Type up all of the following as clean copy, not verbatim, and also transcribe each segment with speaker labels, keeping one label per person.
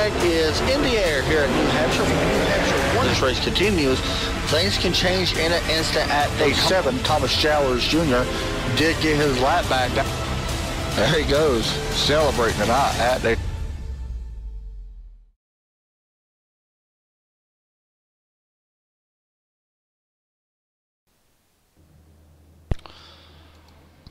Speaker 1: flag is in the air here at New Hampshire. New Hampshire, once this race continues, things can change in an instant at day 7. Thomas Jowers Jr. did get his lap back. There he goes, celebrating tonight at day.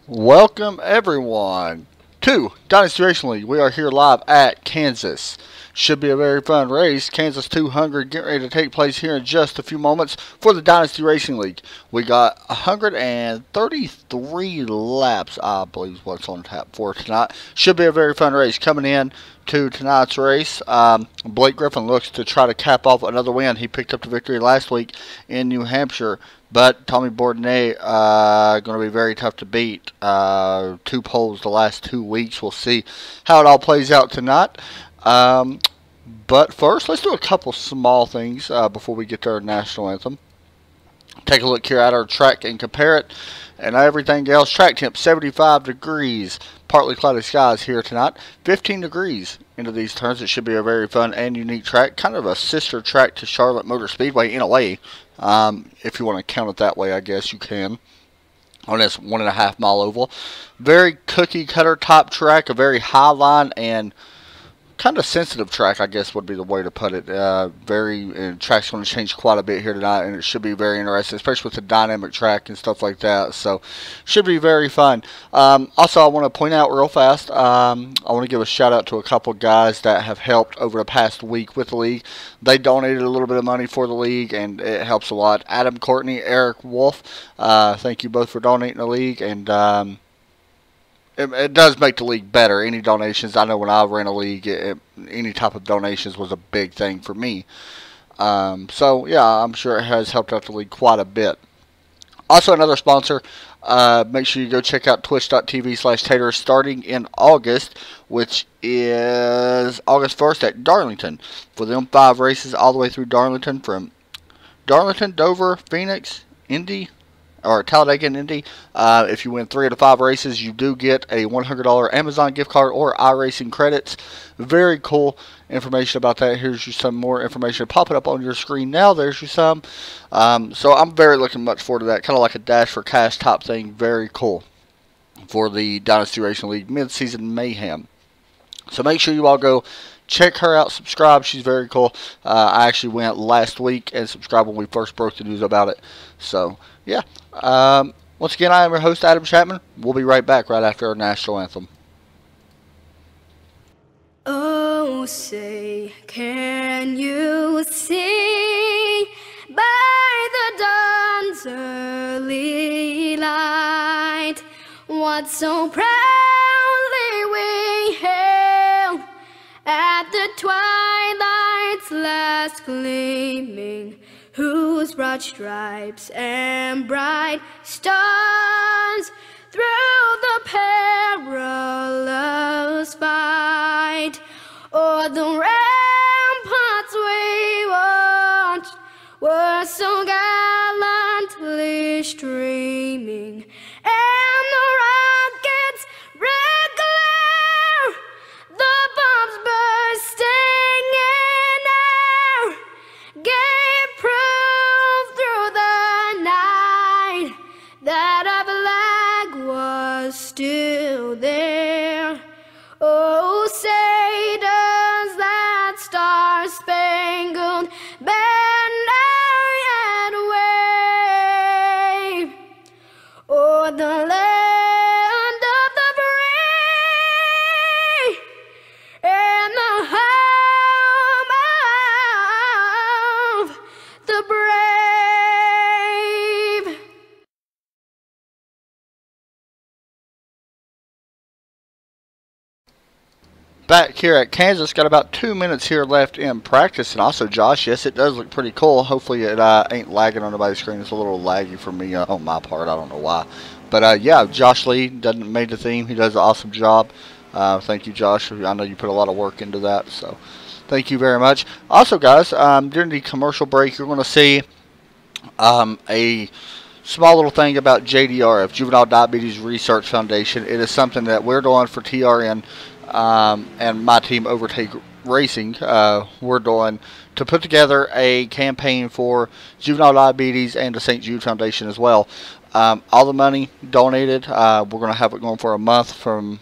Speaker 1: Welcome everyone to Dynasty Racing League. We are here live at Kansas. Should be a very fun race. Kansas 200 getting ready to take place here in just a few moments for the Dynasty Racing League. We got 133 laps, I believe is what's on tap for tonight. Should be a very fun race coming in to tonight's race. Blake Griffin looks to try to cap off another win. He picked up the victory last week in New Hampshire. But Tommy Bourdonnais going to be very tough to beat. 2 poles the last 2 weeks. We'll see how it all plays out tonight. But first, let's do a couple small things before we get to our national anthem. Take a look here at our track and compare it. And everything else, track temp 75 degrees. Partly cloudy skies here tonight. 15 degrees into these turns. It should be a very fun and unique track. Kind of a sister track to Charlotte Motor Speedway in a way. If you want to count it that way, I guess you can. On this 1.5 mile oval. Very cookie cutter top track. A very high line and kind of sensitive track, I guess would be the way to put it. Track's going to change quite a bit here tonight, and it should be very interesting, especially with the dynamic track and stuff like that. So, should be very fun. Also, I want to point out real fast, I want to give a shout out to a couple guys that have helped over the past week with the league. They donated a little bit of money for the league, and it helps a lot. Adam Courtney, Eric Wolf, thank you both for donating the league, and it does make the league better. Any donations, I know when I ran a league, any type of donations was a big thing for me. So, yeah, I'm sure it has helped out the league quite a bit. Also, another sponsor, make sure you go check out twitch.tv/Tater starting in August, which is August 1st at Darlington. For them 5 races all the way through Darlington, from Darlington, Dover, Phoenix, Indy, or Talladega and Indy. If you win 3 out of 5 races, you do get a $100 Amazon gift card or iRacing credits. Very cool information about that. Here's you some more information. Pop it up on your screen now. There's you some. So I'm very looking much forward to that. Kind of like a Dash for Cash type thing. Very cool for the Dynasty Racing League mid-season mayhem. So make sure you all go check her out, subscribe. She's very cool. I actually went last week and subscribed when we first broke the news about it. So, yeah. Once again, I am your host, Adam Chapman. We'll be right back right after our national anthem.
Speaker 2: Oh, say, can you see by the dawn's early light what so proudly we hailed at the twilight's last gleaming, whose broad stripes and bright stars through the perilous fight o'er the ramparts we watched were so gallantly streaming, and the rockets' red glare, the bombs bursting in air, gave proof through the night that our flag was still there. Oh, say does that star-spangled banner yet wave o'er the land of the free and the home of the brave.
Speaker 1: Back here at Kansas, got about 2 minutes here left in practice. And also, Josh, yes, it does look pretty cool. Hopefully it ain't lagging on anybody's screen. It's a little laggy for me on my part. I don't know why. But, yeah, Josh Lee made the theme. He does an awesome job. Thank you, Josh. I know you put a lot of work into that. So, thank you very much. Also, guys, during the commercial break, you're going to see a small little thing about JDRF, Juvenile Diabetes Research Foundation. It is something that we're doing for TRN and my team, Overtake racing we're doing to put together a campaign for juvenile diabetes and the St. Jude Foundation as well. All the money donated, we're going to have it going for a month from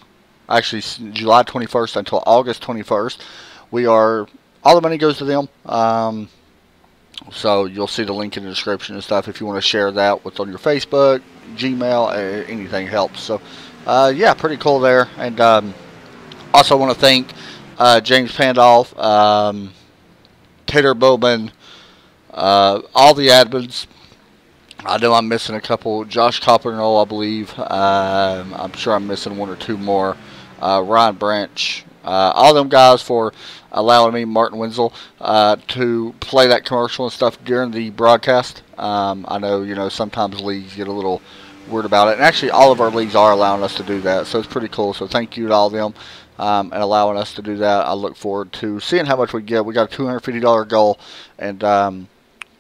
Speaker 1: actually July 21st until August 21st. All the money goes to them. So you'll see the link in the description and stuff if you want to share that what's on your Facebook, Gmail, anything helps. So yeah, pretty cool there. And also want to thank James Pandolf, Tater Bowman, all the admins. I know I'm missing a couple. Josh Coppernoll, I believe. I'm sure I'm missing one or two more. Ryan Branch. All them guys for allowing me, Martin Wenzel, to play that commercial and stuff during the broadcast. I know, sometimes leagues get a little weird about it. And actually, all of our leagues are allowing us to do that. So it's pretty cool. So thank you to all of them and allowing us to do that. I look forward to seeing how much we get. We got a $250 goal. And,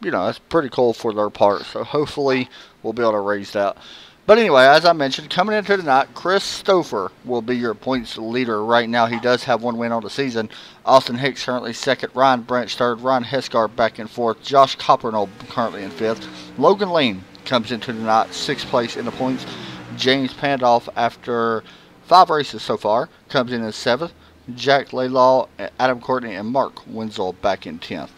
Speaker 1: it's pretty cool for their part. So hopefully we'll be able to raise that. But anyway, as I mentioned, coming into tonight, Chris Stouffer will be your points leader right now. He does have one win on the season. Austin Hicks currently second. Ryan Branch third. Ryan Heskar back and fourth. Josh Coppernoll currently in fifth. Logan Lane comes into tonight, 6th place in the points. James Pandolf, after 5 races so far, comes in 7th. Jack Laylaw, Adam Courtney, and Mark Wenzel back in 10th.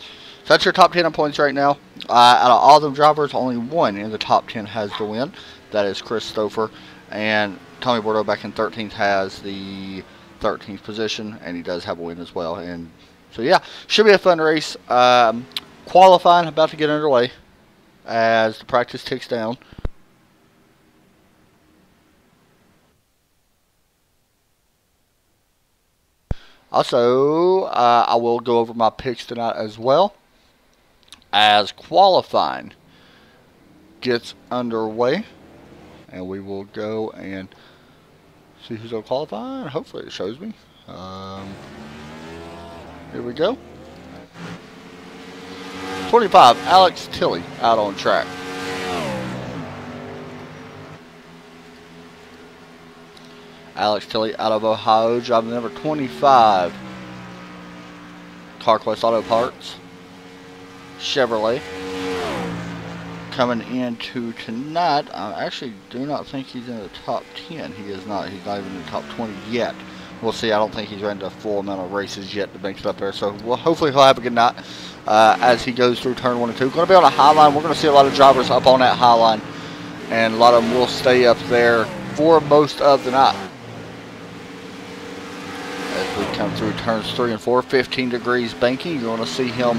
Speaker 1: So that's your top 10 in points right now. Out of all them drivers, only one in the top 10 has the win. That is Chris Stouffer. And Tommy Bordeaux back in 13th has the 13th position. And he does have a win as well. And so, yeah, should be a fun race. Qualifying about to get underway as the practice ticks down. Also, I will go over my picks tonight as well as qualifying gets underway. And we will go and see who's going to qualify. Hopefully it shows me. Here we go. 25, Alex Tilley out on track. Alex Tilley out of Ohio, driving number 25. CarQuest Auto Parts. Chevrolet. Coming into tonight, I actually do not think he's in the top 10. He is not. He's not even in the top 20 yet. We'll see. I don't think he's ran a full amount of races yet to make it up there. So hopefully he'll have a good night as he goes through turn 1 and 2. Going to be on a high line. We're going to see a lot of drivers up on that high line. And a lot of them will stay up there for most of the night. As we come through turns 3 and 4, 15 degrees banking. You're going to see him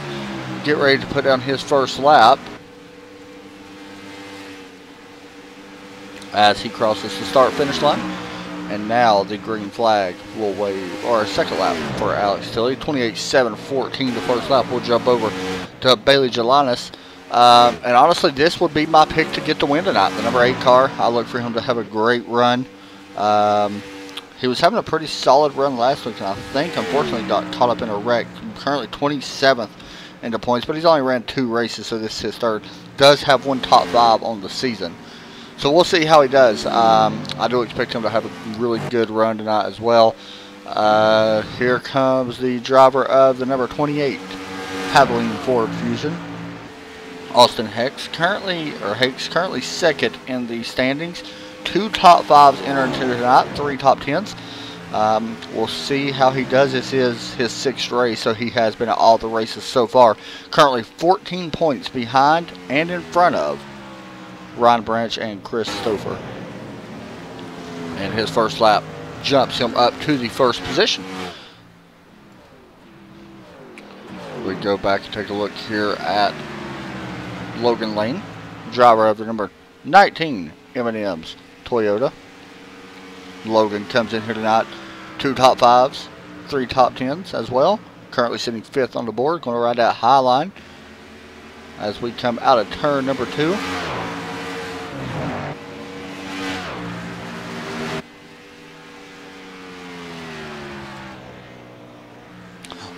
Speaker 1: get ready to put down his first lap as he crosses the start-finish line. And now the green flag will wave, or a second lap for Alex Tilley. 28.714 the first lap. We'll jump over to Bailey Jelinas. And honestly, this would be my pick to get the win tonight. The number 8 car. I look for him to have a great run. He was having a pretty solid run last week, and I think, unfortunately, got caught up in a wreck. Currently 27th in the points, but he's only ran 2 races, so this is his third. Does have one top 5 on the season. So we'll see how he does. I do expect him to have a really good run tonight as well. Here comes the driver of the number 28 Havoline Ford Fusion, Austin Hicks. Currently second in the standings. 2 top 5s enter into tonight, 3 top 10s. We'll see how he does. This is his 6th race, so he has been at all the races so far. Currently 14 points behind and in front of Ryan Branch and Chris Stouffer. And his first lap jumps him up to the first position. We go back and take a look here at Logan Lane, driver of the number 19 M&M's Toyota. Logan comes in here tonight, 2 top 5s, 3 top 10s as well. Currently sitting 5th on the board, going to ride that high line as we come out of turn number 2.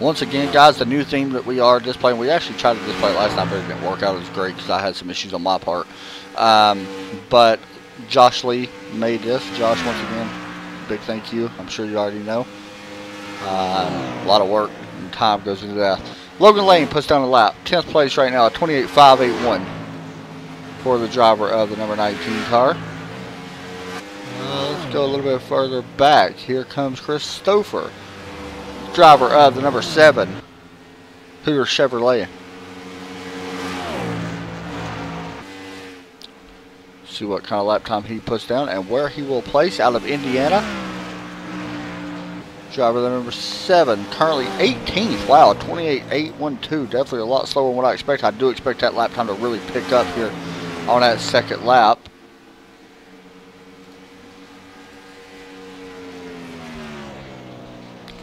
Speaker 1: Once again, guys, the new theme that we are displaying, we actually tried to display it last night, but it didn't work out. It was great because I had some issues on my part. But Josh Lee made this. Josh, once again, big thank you. I'm sure you already know. A lot of work and time goes into that. Logan Lane puts down a lap. 10th place right now at 28.581 for the driver of the number 19 car. Let's go a little bit further back. Here comes Chris Stouffer, driver of the number 7 Hooter Chevrolet. See what kind of lap time he puts down and where he will place out of Indiana. Driver the number 7, currently 18th. Wow, 28.812. Definitely a lot slower than what I expect. I do expect that lap time to really pick up here on that second lap.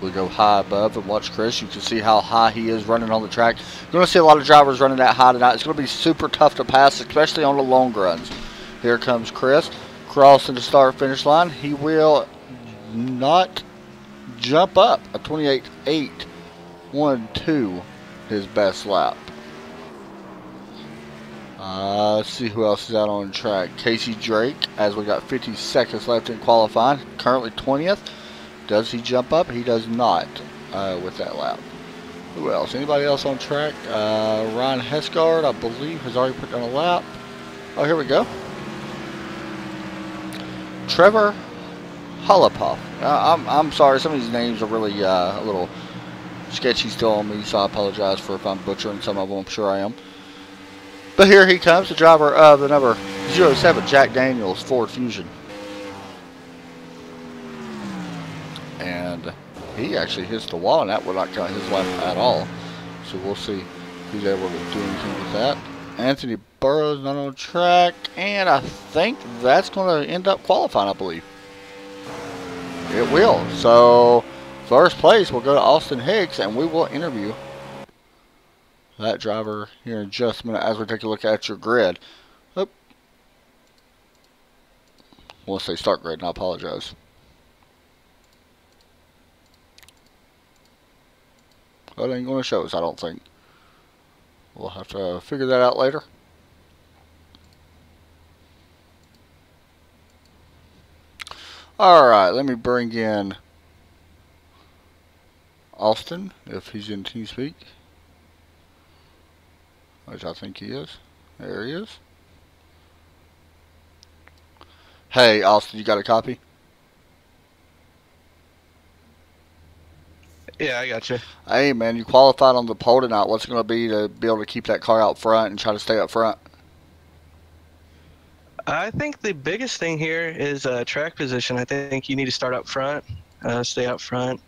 Speaker 1: We go high above and watch Chris. You can see how high he is running on the track. You're going to see a lot of drivers running that high tonight. It's going to be super tough to pass, especially on the long runs. Here comes Chris, crossing the start-finish line. He will not jump up. A 28.812, his best lap. Let's see who else is out on the track. Casey Drake, as we got 50 seconds left in qualifying, currently 20th. Does he jump up? He does not with that lap. Who else? Anybody else on track? Ryan Hesgard, I believe, has already put down a lap. Oh, here we go. Trevor Holopoff. I'm sorry, some of these names are really a little sketchy still on me, so I apologize for if I'm butchering some of them. I'm sure I am. But here he comes, the driver of the number 07 Jack Daniels Ford Fusion. And he actually hits the wall, and that would not count his lap at all. So we'll see if he's able to do anything with that. Anthony Burroughs not on track, and I think that's going to end up qualifying, I believe. It will. So first place will go to Austin Hicks, and we will interview that driver here in just a minute as we take a look at your grid. Oop. I want to say start grid, and I apologize. Well, it ain't going to show us, I don't think. We'll have to figure that out later. Alright, let me bring in Austin, if he's in TeamSpeak. Which I think he is. There he is. Hey, Austin, you got a copy?
Speaker 3: Yeah, I got you.
Speaker 1: Hey, man, you qualified on the pole tonight. What's it going to be able to keep that car out front and try to stay up front?
Speaker 3: I think the biggest thing here is track position. I think you need to start up front, stay up front,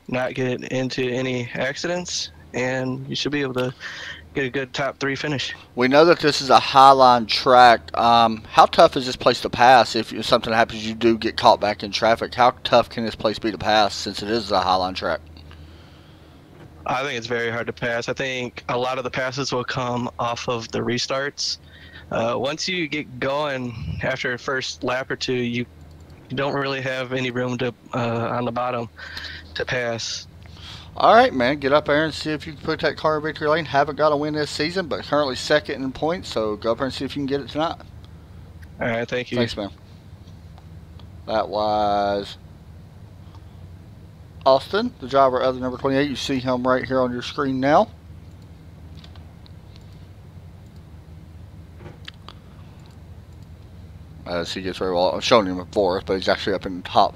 Speaker 3: not get into any accidents, and you should be able to get a good top 3 finish.
Speaker 1: We know that this is a highline track. How tough is this place to pass if something happens, you do get caught back in traffic? How tough can this place be to pass since it is a highline track?
Speaker 3: I think it's very hard to pass. I think a lot of the passes will come off of the restarts. Once you get going after a first lap or two, you don't really have any room to on the bottom to pass.
Speaker 1: All right, man, get up there and see if you can put that car in victory lane. Haven't got a win this season, but currently second in points, so go up there and see if you can get it tonight.
Speaker 3: All right, thank you.
Speaker 1: Thanks, man. That was Austin, the driver of the number 28. You see him right here on your screen now. As he gets very well, I'm showing him in fourth, but he's actually up in the top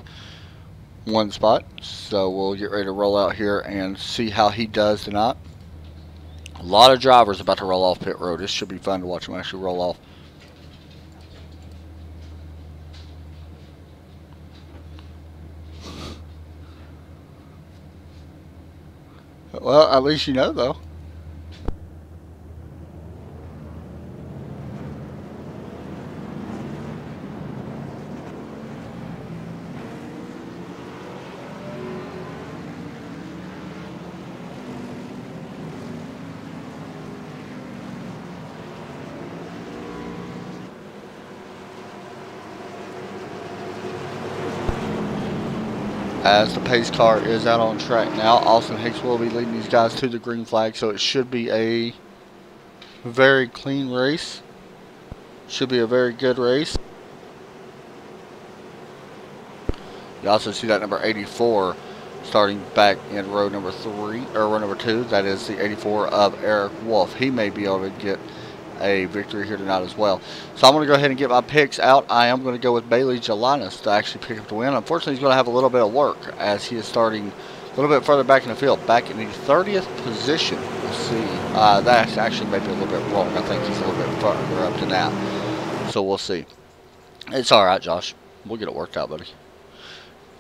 Speaker 1: 1 spot. So we'll get ready to roll out here and see how he does tonight. A lot of drivers about to roll off pit road. This should be fun to watch him actually roll off. Well, at least you know, though. As the pace car is out on track now, Austin Hicks will be leading these guys to the green flag, so it should be a very clean race. Should be a very good race. You also see that number 84 starting back in row number 3, or row number 2. That is the 84 of Eric Wolf. He may be able to get a victory here tonight as well. So I'm going to go ahead and get my picks out. I am going to go with Bailey Jelinas to actually pick up the win. Unfortunately, he's going to have a little bit of work as he is starting a little bit further back in the field, back in the 30th position. Let's see. That's actually maybe a little bit wrong. I think he's a little bit further up than that. So we'll see. It's all right, Josh. We'll get it worked out, buddy.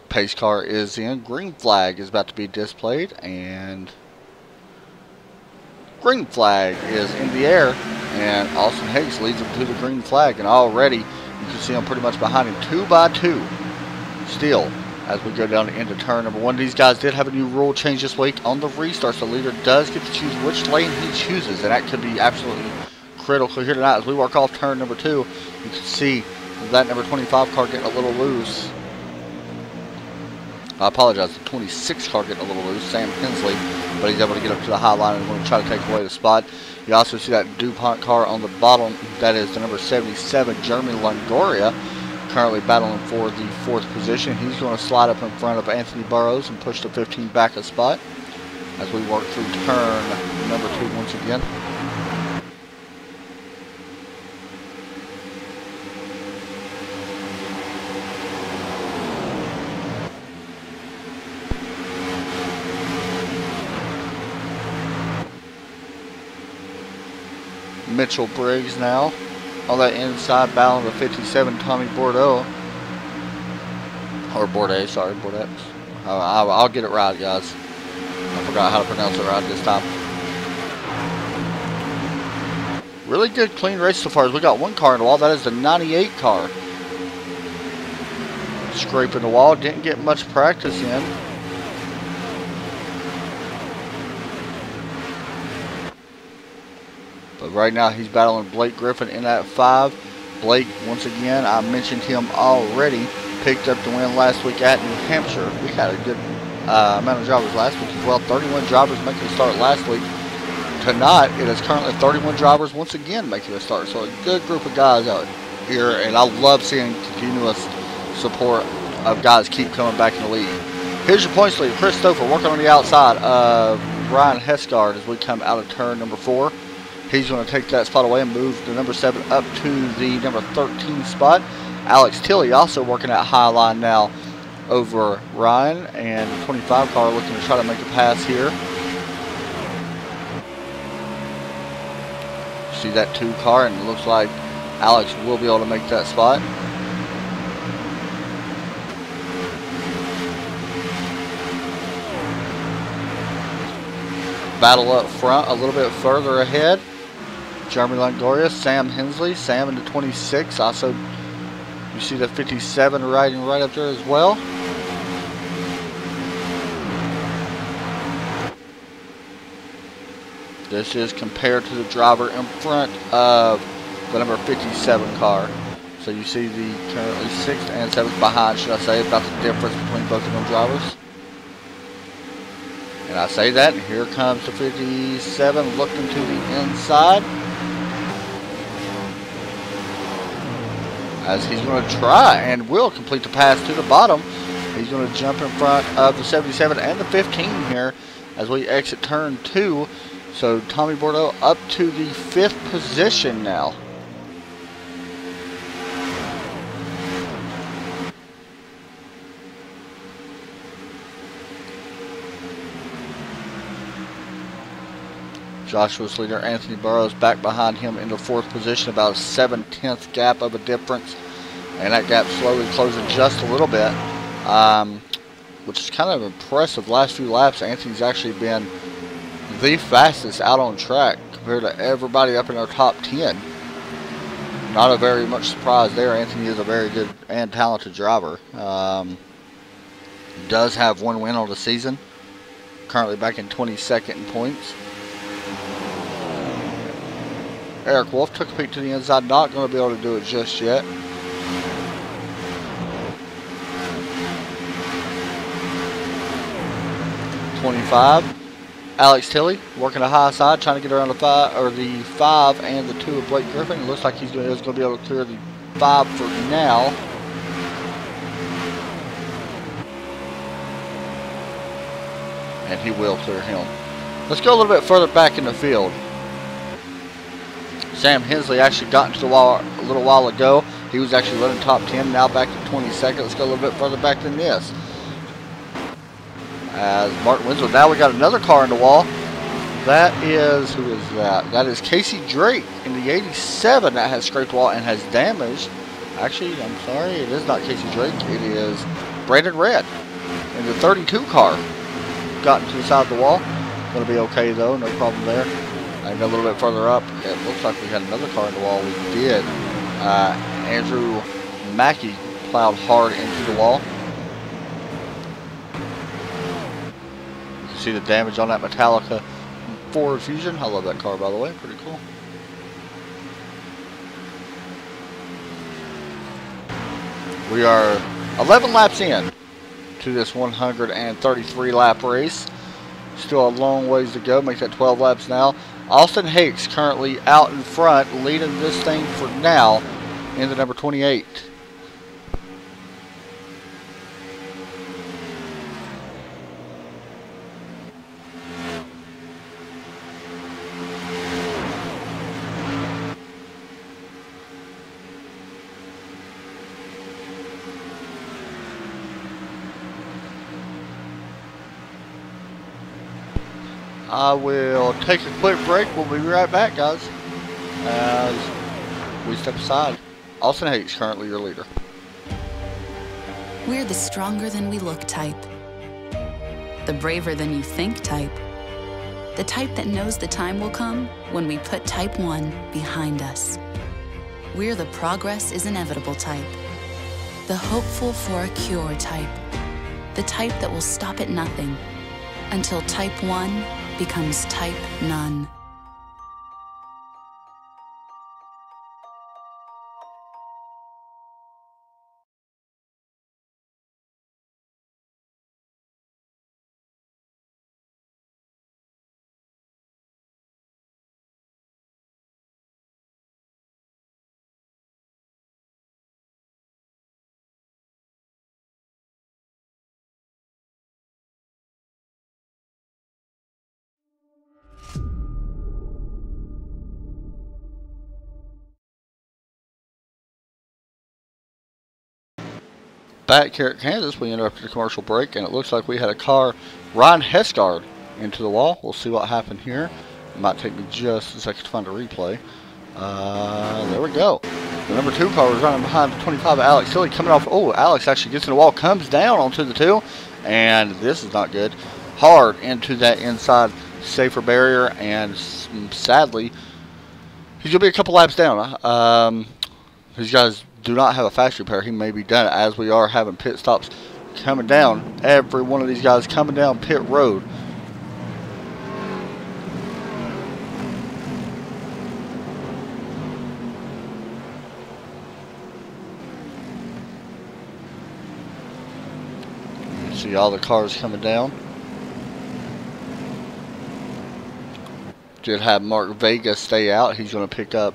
Speaker 1: Pace car is in. Green flag is about to be displayed, and green flag is in the air, and Austin Higgs leads him to the green flag, and already you can see him pretty much behind him, 2 by 2 still as we go down into turn number 1. These guys did have a new rule change this week on the restarts. The leader does get to choose which lane he chooses, and that could be absolutely critical here tonight as we work off turn number 2. You can see that number 25 car getting a little loose. I apologize, the 26 car getting a little loose, Sam Hensley, but he's able to get up to the high line and going to try to take away the spot. You also see that DuPont car on the bottom. That is the number 77, Jeremy Longoria, currently battling for the 4th position. He's going to slide up in front of Anthony Burrows and push the 15 back a spot as we work through turn number 2 once again. Mitchell Briggs now on that inside, battling the 57 Tommy Bordeaux, or Bourdais, sorry, Bourdais. I'll get it right, guys. I forgot how to pronounce it right this time. Really good, clean race so far. We got one car in the wall. That is the 98 car. Scraping the wall. Didn't get much practice in. But right now he's battling Blake Griffin in that 5. Blake, once again, I mentioned him already, picked up the win last week at New Hampshire. We had a good amount of drivers last week as well. 31 drivers making a start last week. Tonight, it is currently 31 drivers once again making a start. So a good group of guys out here, and I love seeing continuous support of guys keep coming back in the lead. Here's your points lead. Chris Stouffer working on the outside of Ryan Hesgard as we come out of turn number 4. He's going to take that spot away and move the number 7 up to the number 13 spot. Alex Tilley also working at high line now over Ryan, and the 25 car looking to try to make a pass here. See that 2 car, and it looks like Alex will be able to make that spot. Battle up front a little bit further ahead. Jeremy Longoria, Sam Hensley, Sam in the 26. Also, you see the 57 riding right up there as well. This is compared to the driver in front of the number 57 car. So you see the currently 6th and 7th behind, should I say, about the difference between both of them drivers. And I say that, and here comes the 57 looking to the inside. As he's going to try and will complete the pass to the bottom. He's going to jump in front of the 77 and the 15 here as we exit turn 2. So Tommy Bordeaux up to the 5th position now. Joshua's leader, Anthony Burrows, back behind him in the 4th position, about a 7/10 gap of a difference. And that gap slowly closing just a little bit, which is kind of impressive. Last few laps, Anthony's actually been the fastest out on track compared to everybody up in our top 10. Not a very much surprise there. Anthony is a very good and talented driver. Does have 1 win on the season. Currently back in 22nd in points. Eric Wolf took a peek to the inside. Not going to be able to do it just yet. .25. Alex Tilley working a high side, trying to get around the 5 and the 2 of Blake Griffin. It looks like he's going to be able to clear the 5 for now. and he will clear him. Let's go a little bit further back in the field. Sam Hensley actually got into the wall a little while ago. He was actually running top 10, now back to 22nd. Let's go a little bit further back than this. As Martin Winslow, now we got another car in the wall. That is, who is that? That is Casey Drake in the 87 that has scraped the wall and has damaged. Actually, I'm sorry, it is not Casey Drake. It is Brandon Red in the 32 car. Got into the side of the wall. Going to be okay though, no problem there. And a little bit further up, it looks like we had another car in the wall. We did. Andrew Mackey plowed hard into the wall. You can see the damage on that Metallica Ford Fusion. I love that car, by the way. Pretty cool. We are 11 laps in to this 133 lap race. Still a long ways to go. Make that 12 laps now. Austin Hicks currently out in front, leading this thing for now in the number 28. I will take a quick break. We'll be right back, guys, as we step aside. Austin Hicks, currently your leader.
Speaker 4: We're the stronger than we look type. The braver than you think type. The type that knows the time will come when we put type 1 behind us. We're the progress is inevitable type. The hopeful for a cure type. The type that will stop at nothing until type 1 becomes type none.
Speaker 1: Back here at Kansas, we interrupted a commercial break, and it looks like we had a car, Ryan Hesgard, into the wall. We'll see what happened here. It might take me just a second to find a replay. There we go. The number 2 car was running behind the 25 of Alex Silly, coming off. Oh, Alex actually gets in the wall, comes down onto the 2, and this is not good. Hard into that inside safer barrier, and sadly, he's going to be a couple laps down. These guys do not have a factory repair. He may be done as we are having pit stops coming down. Every one of these guys coming down pit road. You see all the cars coming down. Did have Mark Vega stay out. He's going to pick up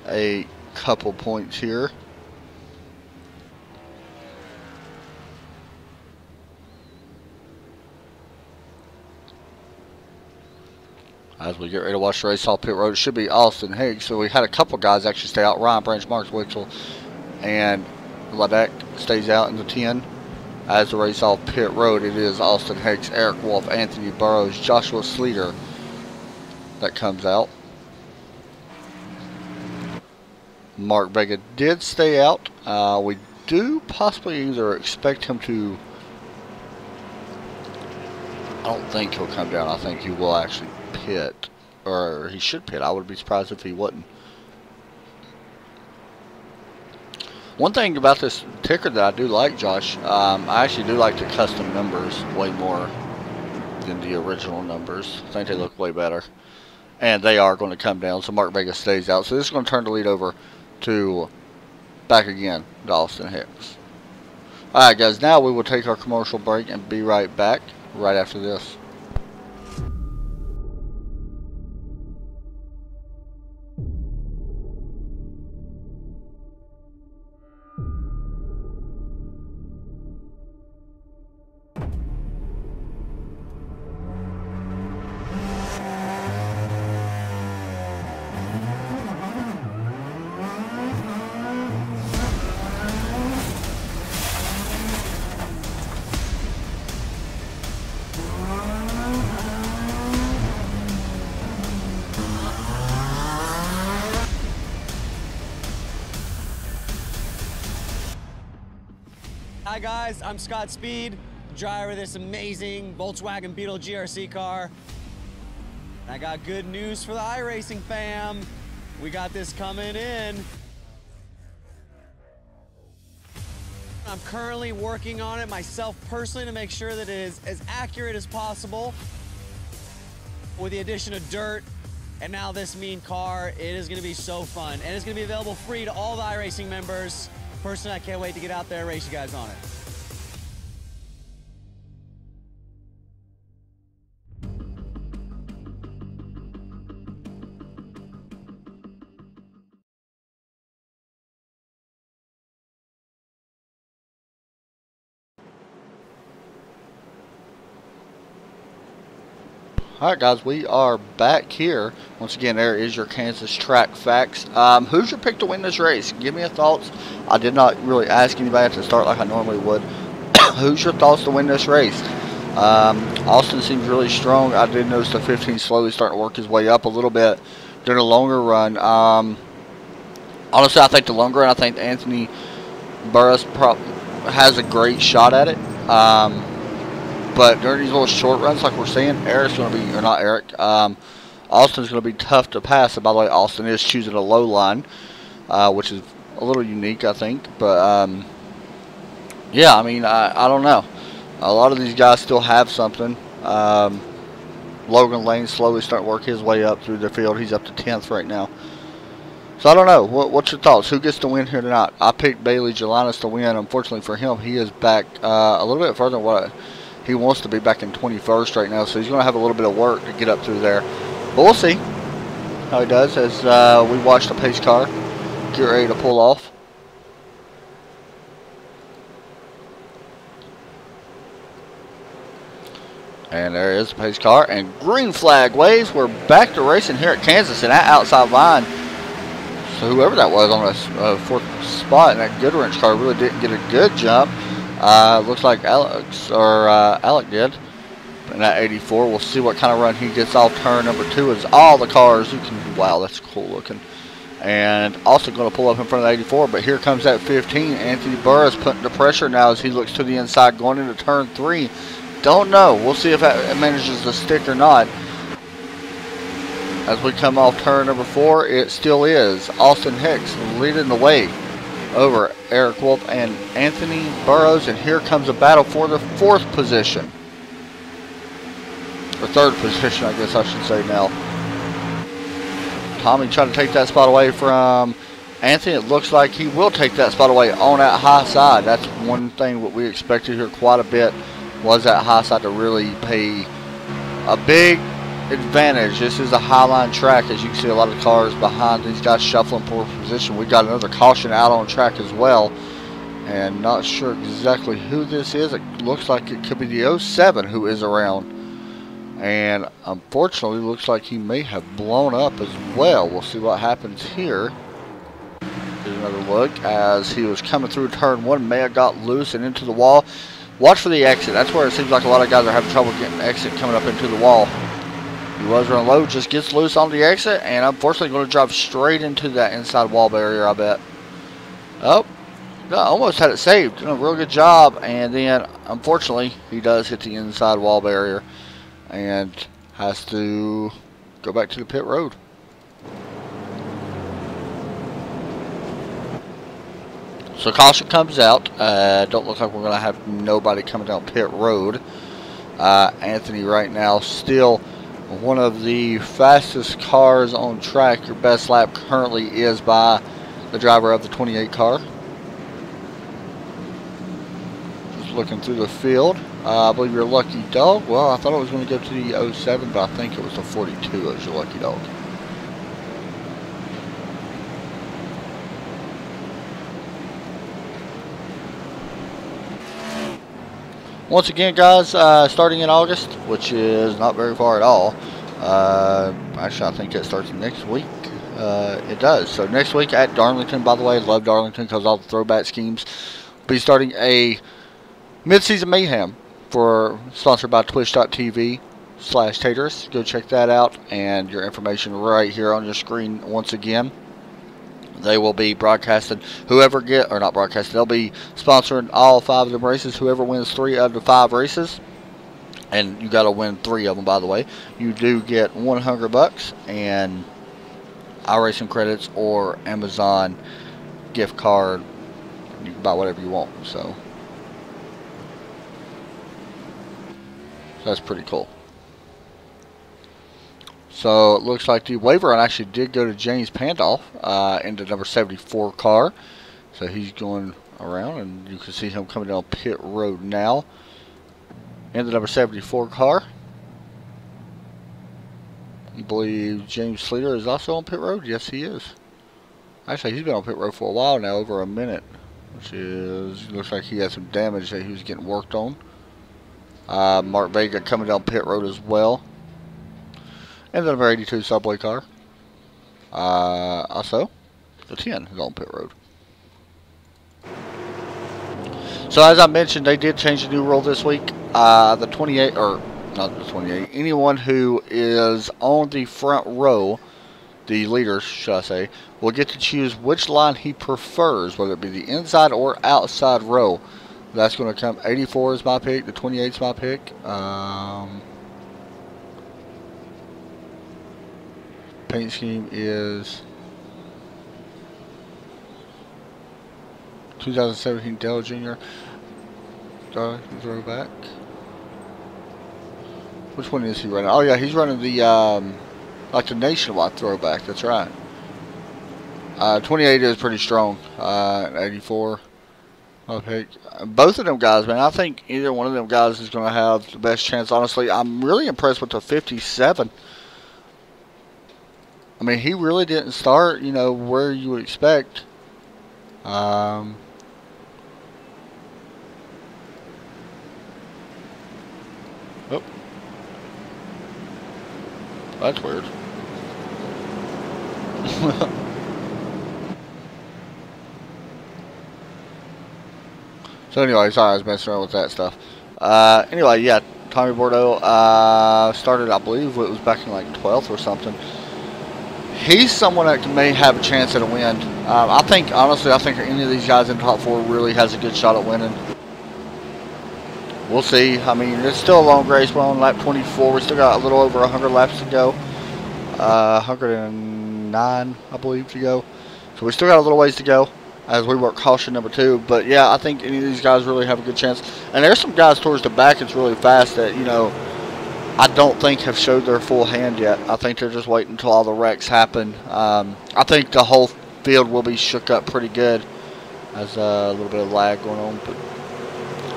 Speaker 1: a couple points here. As we get ready to watch the race off pit road, it should be Austin Higgs. So we had a couple guys actually stay out. Ryan Branch, Mark Witzel, and Lebeck stays out in the 10. As the race off pit road, it is Austin Higgs, Eric Wolf, Anthony Burrows, Joshua Sleater that comes out. Mark Vega did stay out. We do possibly either expect him to. I don't think he'll come down. I think he will actually pit, or he should pit. I would be surprised if he wouldn't. One thing about this ticker that I do like, Josh, I actually do like the custom numbers way more than the original numbers. I think they look way better. And they are going to come down, so Mark Vega stays out. So this is going to turn the lead over to back again to Austin Hicks. Alright guys, now we will take our commercial break and be right back right after this.
Speaker 5: Hi guys, I'm Scott Speed, driver of this amazing Volkswagen Beetle GRC car. I got good news for the iRacing fam. We got this coming in. I'm currently working on it myself personally to make sure that it is as accurate as possible. With the addition of dirt and now this mean car, it is going to be so fun. And it's going to be available free to all the iRacing members. Personally, I can't wait to get out there and race you guys on it.
Speaker 1: Alright guys, we are back here. Once again, there is your Kansas track facts. Who's your pick to win this race? Give me your thoughts. I did not really ask anybody to start like I normally would. Who's your thoughts to win this race? Austin seems really strong. I did notice the 15 slowly starting to work his way up a little bit during a longer run. Honestly, I think the longer run, I think Anthony Burris has a great shot at it. But during these little short runs, like we're seeing, Eric's going to be, or not Eric, Austin's going to be tough to pass. And by the way, Austin is choosing a low line, which is a little unique, I think. But, yeah, I mean, I don't know. A lot of these guys still have something. Logan Lane slowly starting to work his way up through the field. He's up to 10th right now. So, I don't know. What's your thoughts? Who gets to win here tonight? I picked Bailey Jelinas to win. Unfortunately for him, he is back a little bit further than what he wants to be, back in 21st right now, so he's going to have a little bit of work to get up through there. But we'll see how he does as we watch the pace car get ready to pull off. And there is the pace car, and green flag waves. We're back to racing here at Kansas, and that outside line. So whoever that was on a fourth spot in that Goodwrench car really didn't get a good jump. Looks like Alec did in that 84. We'll see what kind of run he gets off turn number 2 as all the cars. Wow, that's cool looking. And also going to pull up in front of the 84, but here comes that 15. Anthony Burris putting the pressure now as he looks to the inside going into turn 3. Don't know. We'll see if that manages to stick or not. As we come off turn number 4, it still is Austin Hicks leading the way over Eric Wolf and Anthony Burrows, and here comes a battle for the 4th position, or 3rd position, I guess I should say now. Tommy trying to take that spot away from Anthony. It looks like he will take that spot away on that high side. That's one thing what we expected here quite a bit, was that high side to really pay a big advantage. This is a highline track, as you can see a lot of cars behind these guys shuffling for position. We got another caution out on track as well, and not sure exactly who this is. It looks like it could be the 07 who is around, and unfortunately looks like he may have blown up as well. We'll see what happens here. Here's another look as he was coming through turn 1, may have got loose and into the wall. Watch for the exit. That's where it seems like a lot of guys are having trouble getting exit coming up into the wall. He was running low, just gets loose on the exit, and unfortunately going to drive straight into that inside wall barrier, I bet. Oh, almost had it saved. Doing a real good job, and then unfortunately he does hit the inside wall barrier and has to go back to the pit road. So caution comes out. Don't look like we're going to have nobody coming down pit road. Anthony right now still one of the fastest cars on track. Your best lap currently is by the driver of the 28 car. Just looking through the field. I believe your lucky dog. Well, I thought it was going to go to the 07, but I think it was the 42 as your lucky dog. Once again, guys, starting in August, which is not very far at all. Actually, I think it starts next week. It does. So next week at Darlington, by the way, love Darlington because all the throwback schemes. Be starting a mid-season mayhem sponsored by twitch.tv/Taters. Go check that out, and your information right here on your screen once again. They will be broadcasting whoever not broadcasting. They'll be sponsoring all 5 of them races. Whoever wins 3 out of the 5 races, and you got to win 3 of them, by the way. You do get $100 and iRacing credits or Amazon gift card. You can buy whatever you want. So that's pretty cool. So it looks like the waiver run actually did go to James Pandolf in the number 74 car. So he's going around, and you can see him coming down pit road now in the number 74 car. I believe James Sleater is also on pit road. Yes, he is. Actually, he's been on pit road for a while now, over a minute, which is, looks like he had some damage that he was getting worked on. Mark Vega coming down pit road as well. And the number 82 subway car. Also, the 10 is on pit road. So as I mentioned, they did change the new rule this week. The 28, or not the 28, anyone who is on the front row, the leaders, should I say, will get to choose which line he prefers, whether it be the inside or outside row. That's going to come, 84 is my pick, the 28 is my pick. Paint scheme is 2017 Dell Jr. Throwback. Which one is he running? Oh yeah, he's running the like the nationwide throwback. That's right. 28 is pretty strong. 84. I'll pick both of them guys, man. I think either one of them guys is going to have the best chance. Honestly, I'm really impressed with the 57. I mean, he really didn't start, you know, where you would expect. Oh, that's weird. So anyway, sorry, I was messing around with that stuff. Anyway, yeah, Tommy Bordeaux started, I believe it was back in like 12th or something. He's someone that may have a chance at a win. I think, honestly, I think any of these guys in the top 4 really has a good shot at winning. We'll see. I mean, it's still a long race. We're on lap 24. We still got a little over 100 laps to go. 109, I believe, to go. So we still got a little ways to go as we work caution number 2. But yeah, I think any of these guys really have a good chance. And there's some guys towards the back that's really fast that, you know, I don't think have showed their full hand yet. I think they're just waiting until all the wrecks happen. I think the whole field will be shook up pretty good. There's a little bit of lag going on, but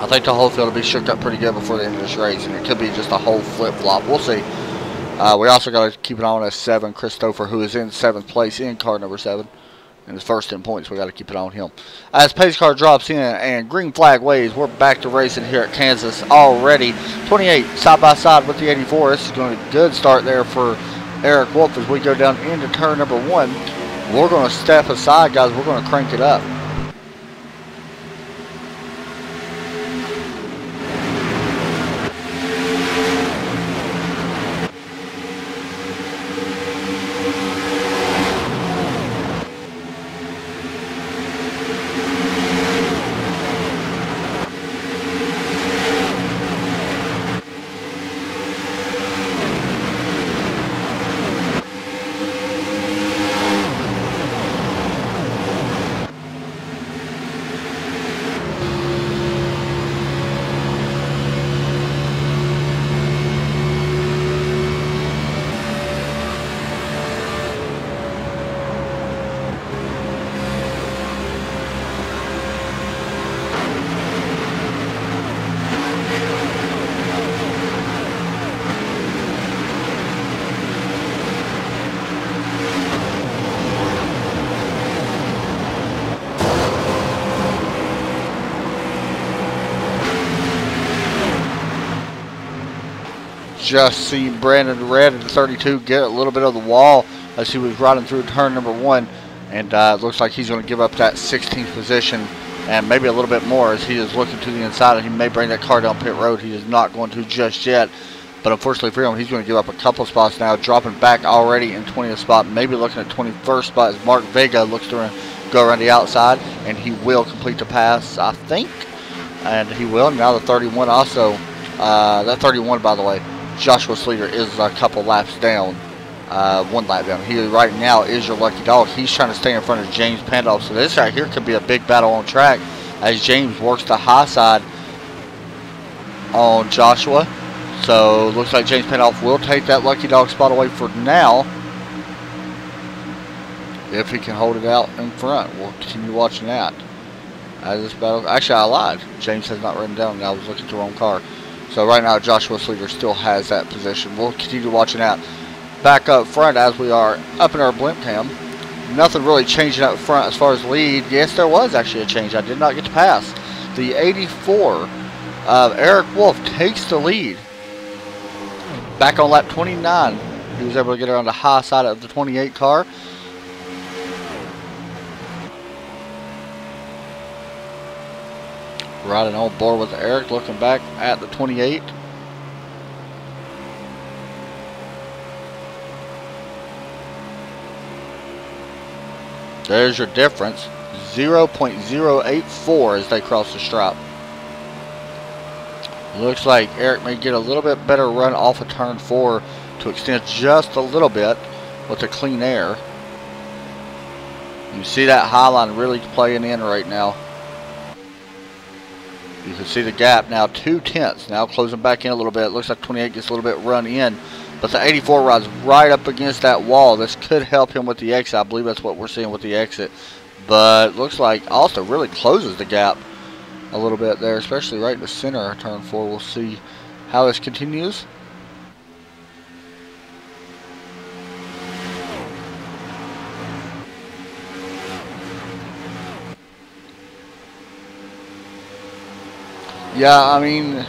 Speaker 1: I think the whole field will be shook up pretty good before the end of this race, and it could be just a whole flip-flop. We'll see. We also got to keep an eye on S7, Christopher, who is in 7th place in car number 7. And his first 10 points, we got to keep it on him. As pace car drops in and green flag waves, we're back to racing here at Kansas already. 28 side by side with the 84. This is going to be a good start there for Eric Wolf as we go down into turn number 1. We're going to step aside, guys. We're going to crank it up. Just seen Brandon Red at the 32 get a little bit of the wall as he was riding through turn number 1, and it looks like he's going to give up that 16th position and maybe a little bit more as he is looking to the inside, and he may bring that car down pit road. He is not going to just yet. But unfortunately for him, he's going to give up a couple spots now, dropping back already in 20th spot, maybe looking at 21st spot as Mark Vega looks to go around the outside, and he will complete the pass, I think. And he will. Now the 31 also, that 31, by the way, Joshua Sleeter is a couple laps down, 1 lap down. He right now is your lucky dog. He's trying to stay in front of James Pandolf. So this right here could be a big battle on track as James works the high side on Joshua. So looks like James Pandolf will take that lucky dog spot away for now. If he can hold it out in front, we'll continue watching that. As this battle, actually I lied. James has not written down, and I was looking at the wrong car. So right now Joshua Sleeter still has that position. We'll continue watching that. Back up front as we are up in our blimp cam. Nothing really changing up front as far as lead. Yes, there was actually a change. I did not get to pass. The 84 of Eric Wolf takes the lead. Back on lap 29. He was able to get around the high side of the 28 car. Riding on board with Eric, looking back at the 28. There's your difference. 0.084 as they cross the stripe. Looks like Eric may get a little bit better run off of turn 4 to extend just a little bit with the clean air. You see that high line really playing in right now. You can see the gap now, 2/10. Now closing back in a little bit. It looks like 28 gets a little bit run in. But the 84 rides right up against that wall. This could help him with the exit. I believe that's what we're seeing with the exit. But looks like also really closes the gap a little bit there, especially right in the center of turn 4. We'll see how this continues. Yeah, I mean,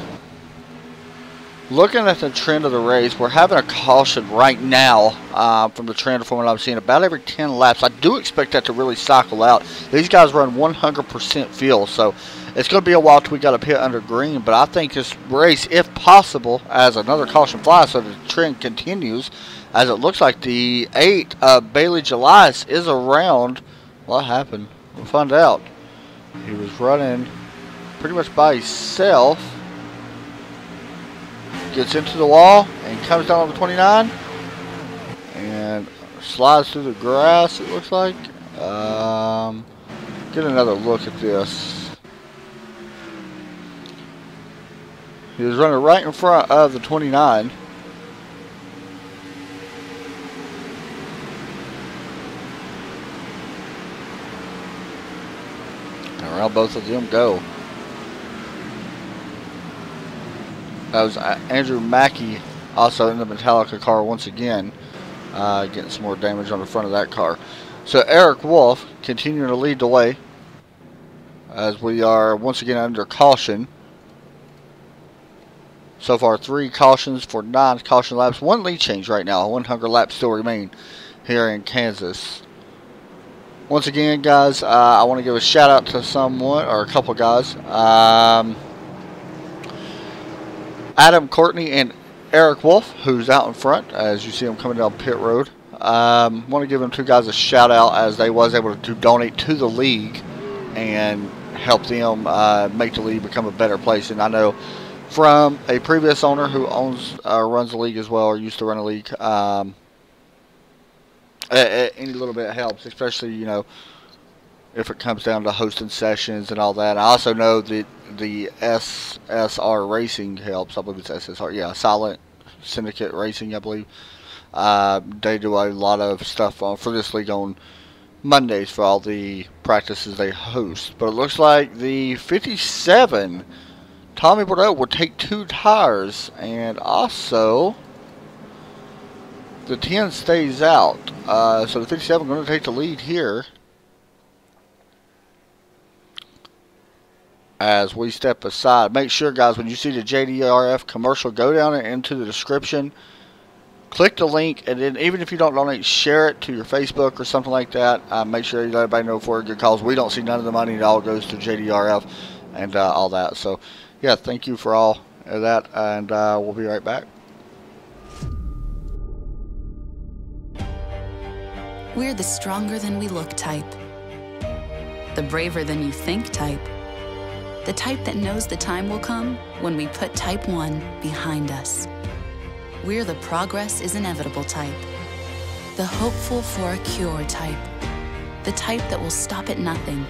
Speaker 1: looking at the trend of the race, we're having a caution right now from the trend from what I'm seeing about every 10 laps. I do expect that to really cycle out. These guys run 100% fuel, so it's going to be a while till we got to pit under green. But I think this race, if possible, as another caution flies, so the trend continues, as it looks like the 8 of Bailey Gelias is around. What happened? We'll find out. He was running pretty much by himself. Gets into the wall and comes down on the 29 and slides through the grass, it looks like. Get another look at this. He was running right in front of the 29. And around both of them go. That was Andrew Mackey, also in the Metallica car once again, getting some more damage on the front of that car. So Eric Wolf continuing to lead the way as we are once again under caution. So far 3 cautions for 9 caution laps. 1 lead change right now. 100 laps still remain here in Kansas. Once again, guys, I want to give a shout out to someone, or a couple guys. Adam Courtney and Eric Wolf, who's out in front as you see them coming down pit road. Want to give them 2 guys a shout out as they was able to donate to the league and help them make the league become a better place. And I know from a previous owner who runs the league as well, or used to run a league, any little bit helps, especially, you know, if it comes down to hosting sessions and all that. I also know that the SSR Racing helps. I believe it's SSR. Yeah, Silent Syndicate Racing, I believe. They do a lot of stuff for this league on Mondays for all the practices they host. But it looks like the 57, Tommy Bordeaux, will take 2 tires. And also, the 10 stays out. So the 57 going to take the lead here. As we step aside, make sure, guys, when you see the JDRF commercial, go down into the description, click the link, and then even if you don't donate, share it to your Facebook or something like that. Make sure you let everybody know for a good cause. We don't see none of the money. It all goes to JDRF and all that. So, yeah, thank you for all of that, and we'll be right back.
Speaker 4: We're the stronger than we look type. The braver than you think type. The type that knows the time will come when we put type 1 behind us. We're the progress is inevitable type. The hopeful for a cure type. The type that will stop at nothing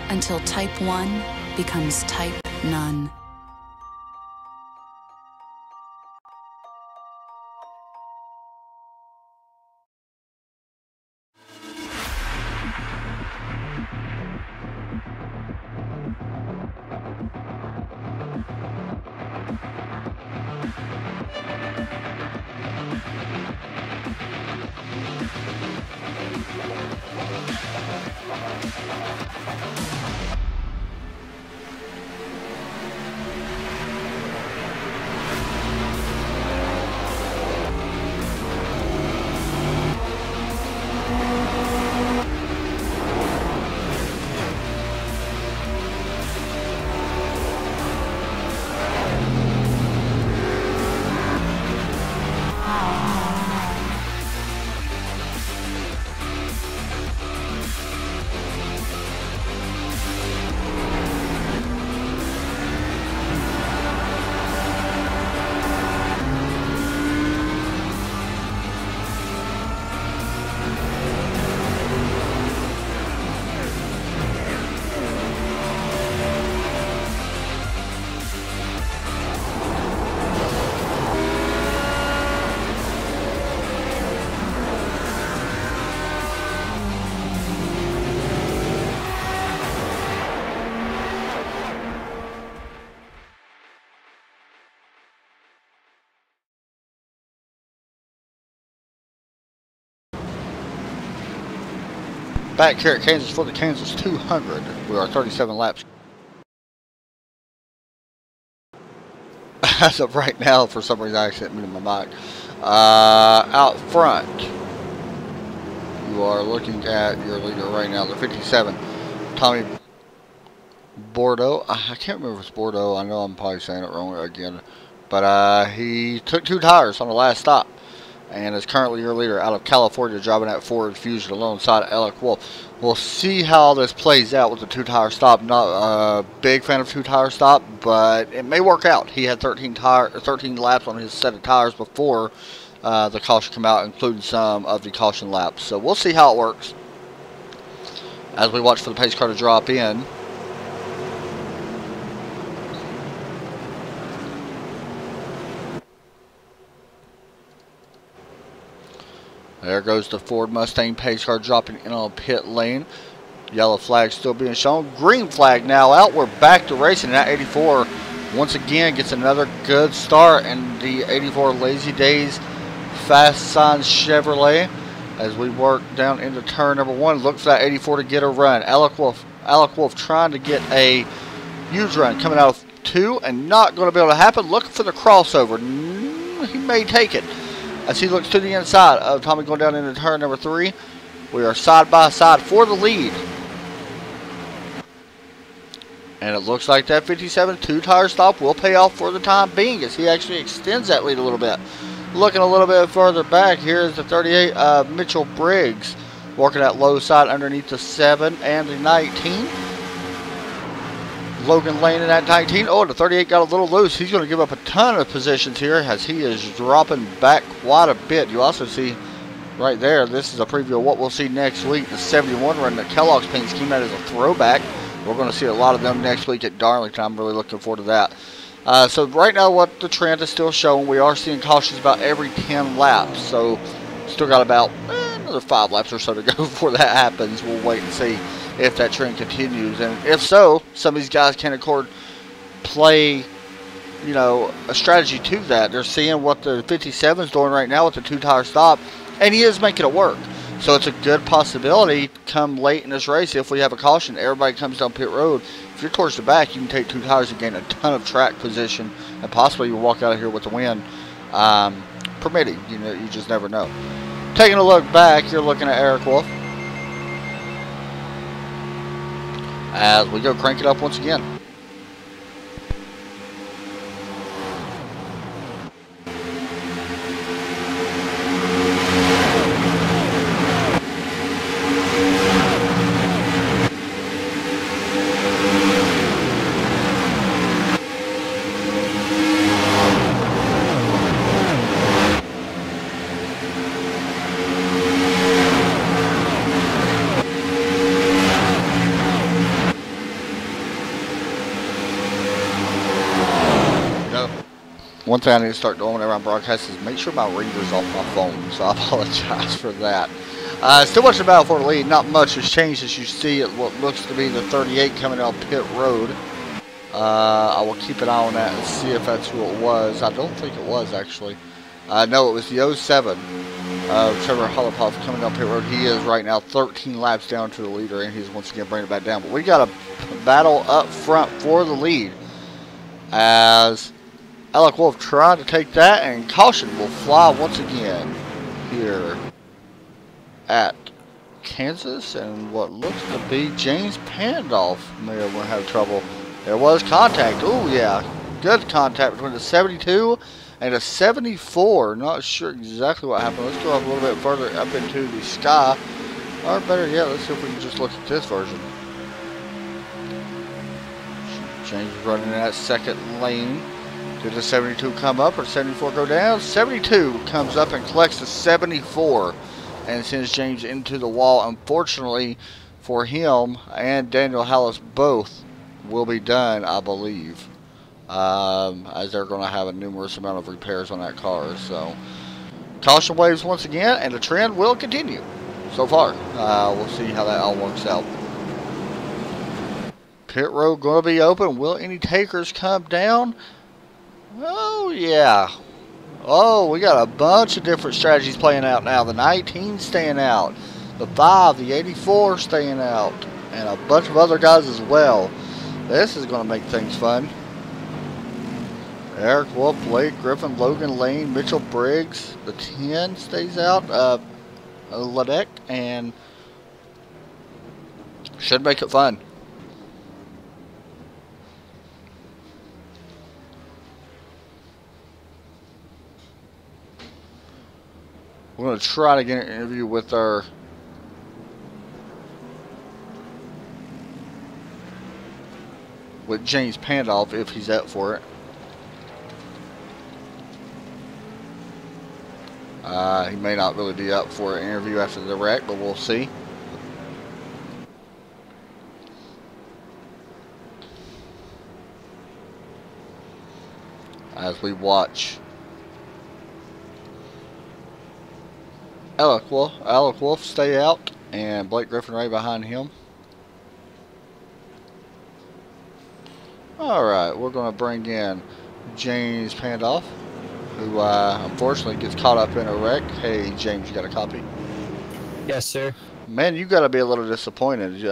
Speaker 4: until type 1 becomes type none.
Speaker 1: Back here at Kansas for the Kansas 200. We are 37 laps. As of right now, for some reason I accidentally muted my mic. Out front, you are looking at your leader right now, the 57, Tommy Bordeaux. I can't remember if it's Bordeaux. I know I'm probably saying it wrong again. But he took 2 tires on the last stop. And is currently your leader out of California, driving at Ford Fusion alongside Alec Wolf. We'll see how this plays out with the 2-tire stop. Not a big fan of 2-tire stop, but it may work out. He had 13 laps on his set of tires before the caution came out, including some of the caution laps. So we'll see how it works as we watch for the pace car to drop in. There goes the Ford Mustang pace car dropping in on pit lane. Yellow flag still being shown. Green flag now out. We're back to racing. That 84 once again gets another good start. And the 84 Lazy Days Fast Signs Chevrolet as we work down into turn number 1. Look for that 84 to get a run. Alec Wolf trying to get a huge run coming out of 2 and not going to be able to happen. Looking for the crossover. He may take it. As he looks to the inside of Tommy going down into turn number 3. We are side by side for the lead. And it looks like that 57 2-tire stop will pay off for the time being as he actually extends that lead a little bit. Looking a little bit further back, here is the 38 Mitchell Briggs working that low side underneath the 7 and the 19. Logan Lane in that 19. Oh, the 38 got a little loose. He's going to give up a ton of positions here as he is dropping back quite a bit. You also see right there, this is a preview of what we'll see next week. The 71 run that Kellogg's paint scheme that is a throwback. We're going to see a lot of them next week at Darlington. I'm really looking forward to that. So right now what the trend is still showing, we are seeing cautions about every 10 laps. So still got about another 5 laps or so to go before that happens. We'll wait and see if that trend continues, and if so, some of these guys can play, you know, a strategy to that. They're seeing what the 57 is doing right now with the 2-tire stop, and he is making it work. So it's a good possibility come late in this race if we have a caution. Everybody comes down pit road. If you're towards the back, you can take 2 tires and gain a ton of track position, and possibly you'll walk out of here with the win, permitting. You know, you just never know. Taking a look back, you're looking at Eric Wolf. As we go crank it up once again. One thing I need to start doing whenever I'm broadcasting is make sure my ringer's off my phone, so I apologize for that. Still watching the battle for the lead. Not much has changed as you see at what looks to be the 38 coming down pit road. I will keep an eye on that and see if that's who it was. I don't think it was, actually. No, it was the 07 Trevor Holopoff coming down pit road. He is right now 13 laps down to the leader, and he's once again bringing it back down. But we got a battle up front for the lead as Alec Wolf tried to take that, and caution will fly once again here at Kansas, and what looks to be James Pandolf may have trouble. There was contact. Oh yeah, good contact between the 72 and a 74. Not sure exactly what happened. Let's go up a little bit further up into the sky, or better yet, let's see if we can just look at this version. James is running in that second lane. Did the 72 come up or 74 go down? 72 comes up and collects the 74 and sends James into the wall. Unfortunately for him and Daniel Hallis, both will be done, I believe, as they're going to have a numerous amount of repairs on that car. So caution waves once again, and the trend will continue so far. We'll see how that all works out. Pit road going to be open. Will any takers come down? Oh, yeah. Oh, we got a bunch of different strategies playing out now. The 19 staying out. The 5, the 84 staying out. And a bunch of other guys as well. This is going to make things fun. Eric Wolf, Blake Griffin, Logan Lane, Mitchell Briggs. The 10 stays out. Ladek. And should make it fun. We're going to try to get an interview with James Pandolf if he's up for it. He may not really be up for an interview after the wreck, but we'll see. As we watch Alec Wolf stay out, and Blake Griffin right behind him. Alright, we're going to bring in James Pandolf, who unfortunately gets caught up in a wreck. Hey, James, you got a copy?
Speaker 6: Yes, sir.
Speaker 1: Man, you got to be a little disappointed.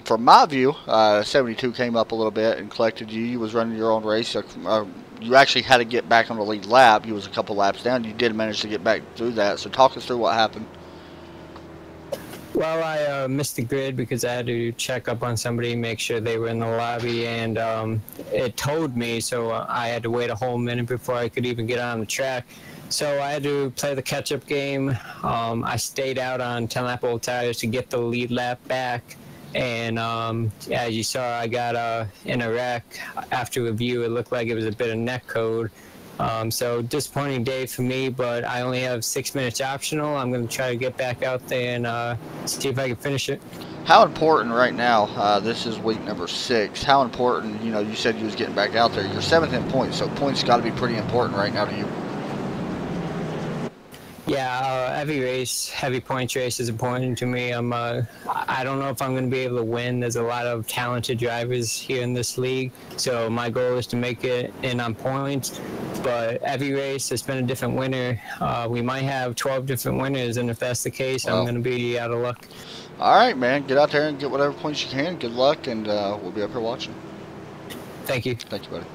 Speaker 1: From my view, 72 came up a little bit and collected you. You was running your own race. You actually had to get back on the lead lap. You was a couple laps down. You did manage to get back through that. So talk us through what happened.
Speaker 6: Well, I missed the grid because I had to check up on somebody, make sure they were in the lobby, and it told me, so I had to wait a whole minute before I could even get on the track. So I had to play the catch-up game. I stayed out on 10-lap old tires to get the lead lap back. And as you saw, I got in a wreck. After review, it looked like it was a bit of neck code. So disappointing day for me, but I only have 6 minutes optional. I'm going to try to get back out there and see if I can finish it.
Speaker 1: How important right now, this is week number 6, how important, you said you was getting back out there. You're 7th in points, so points got to be pretty important right now to you.
Speaker 6: Yeah, heavy points race is important to me. I don't know if I'm going to be able to win. There's a lot of talented drivers here in this league, so my goal is to make it in on points. But every race, there's been a different winner. We might have 12 different winners, and if that's the case, I'm going to be out of luck.
Speaker 1: All right, man. Get out there and get whatever points you can. Good luck, and we'll be up here watching.
Speaker 6: Thank you.
Speaker 1: Thank you, buddy.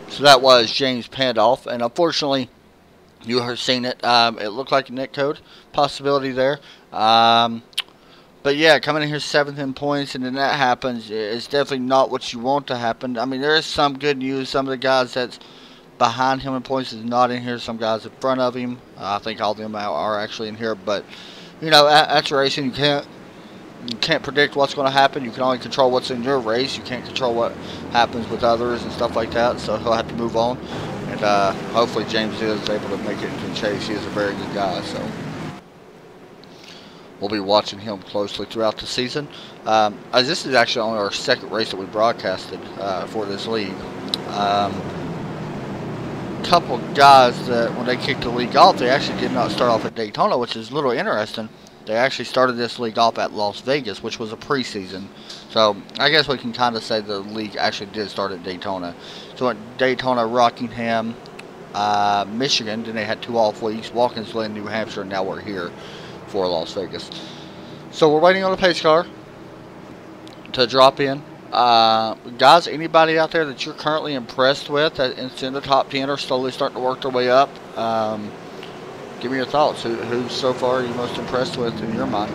Speaker 1: So that was James Pandolf, and unfortunately, you have seen it. It looked like a neck code possibility there. But yeah, coming in here 7th in points, and then that happens, it's definitely not what you want to happen. I mean, there is some good news. Some of the guys that's behind him in points is not in here. Some guys in front of him. I think all of them are actually in here. But, that's racing. You can't predict what's going to happen. You can only control what's in your race. You can't control what happens with others and stuff like that. So he'll have to move on. And hopefully James is able to make it into the chase. He is a very good guy. So we'll be watching him closely throughout the season. As this is actually only our 2nd race that we broadcasted for this league. Couple guys that when they kicked the league off, they actually did not start off at Daytona, which is a little interesting. They actually started this league off at Las Vegas, which was a preseason. So I guess we can kind of say the league actually did start at Daytona. So at Daytona, Rockingham, Michigan, then they had 2 off weeks, Watkins Glen, New Hampshire, and now we're here for Las Vegas. So we're waiting on the pace car to drop in. Guys, anybody out there that you're currently impressed with that's in the top 10 or slowly starting to work their way up, give me your thoughts. Who so far are you most impressed with in your mind?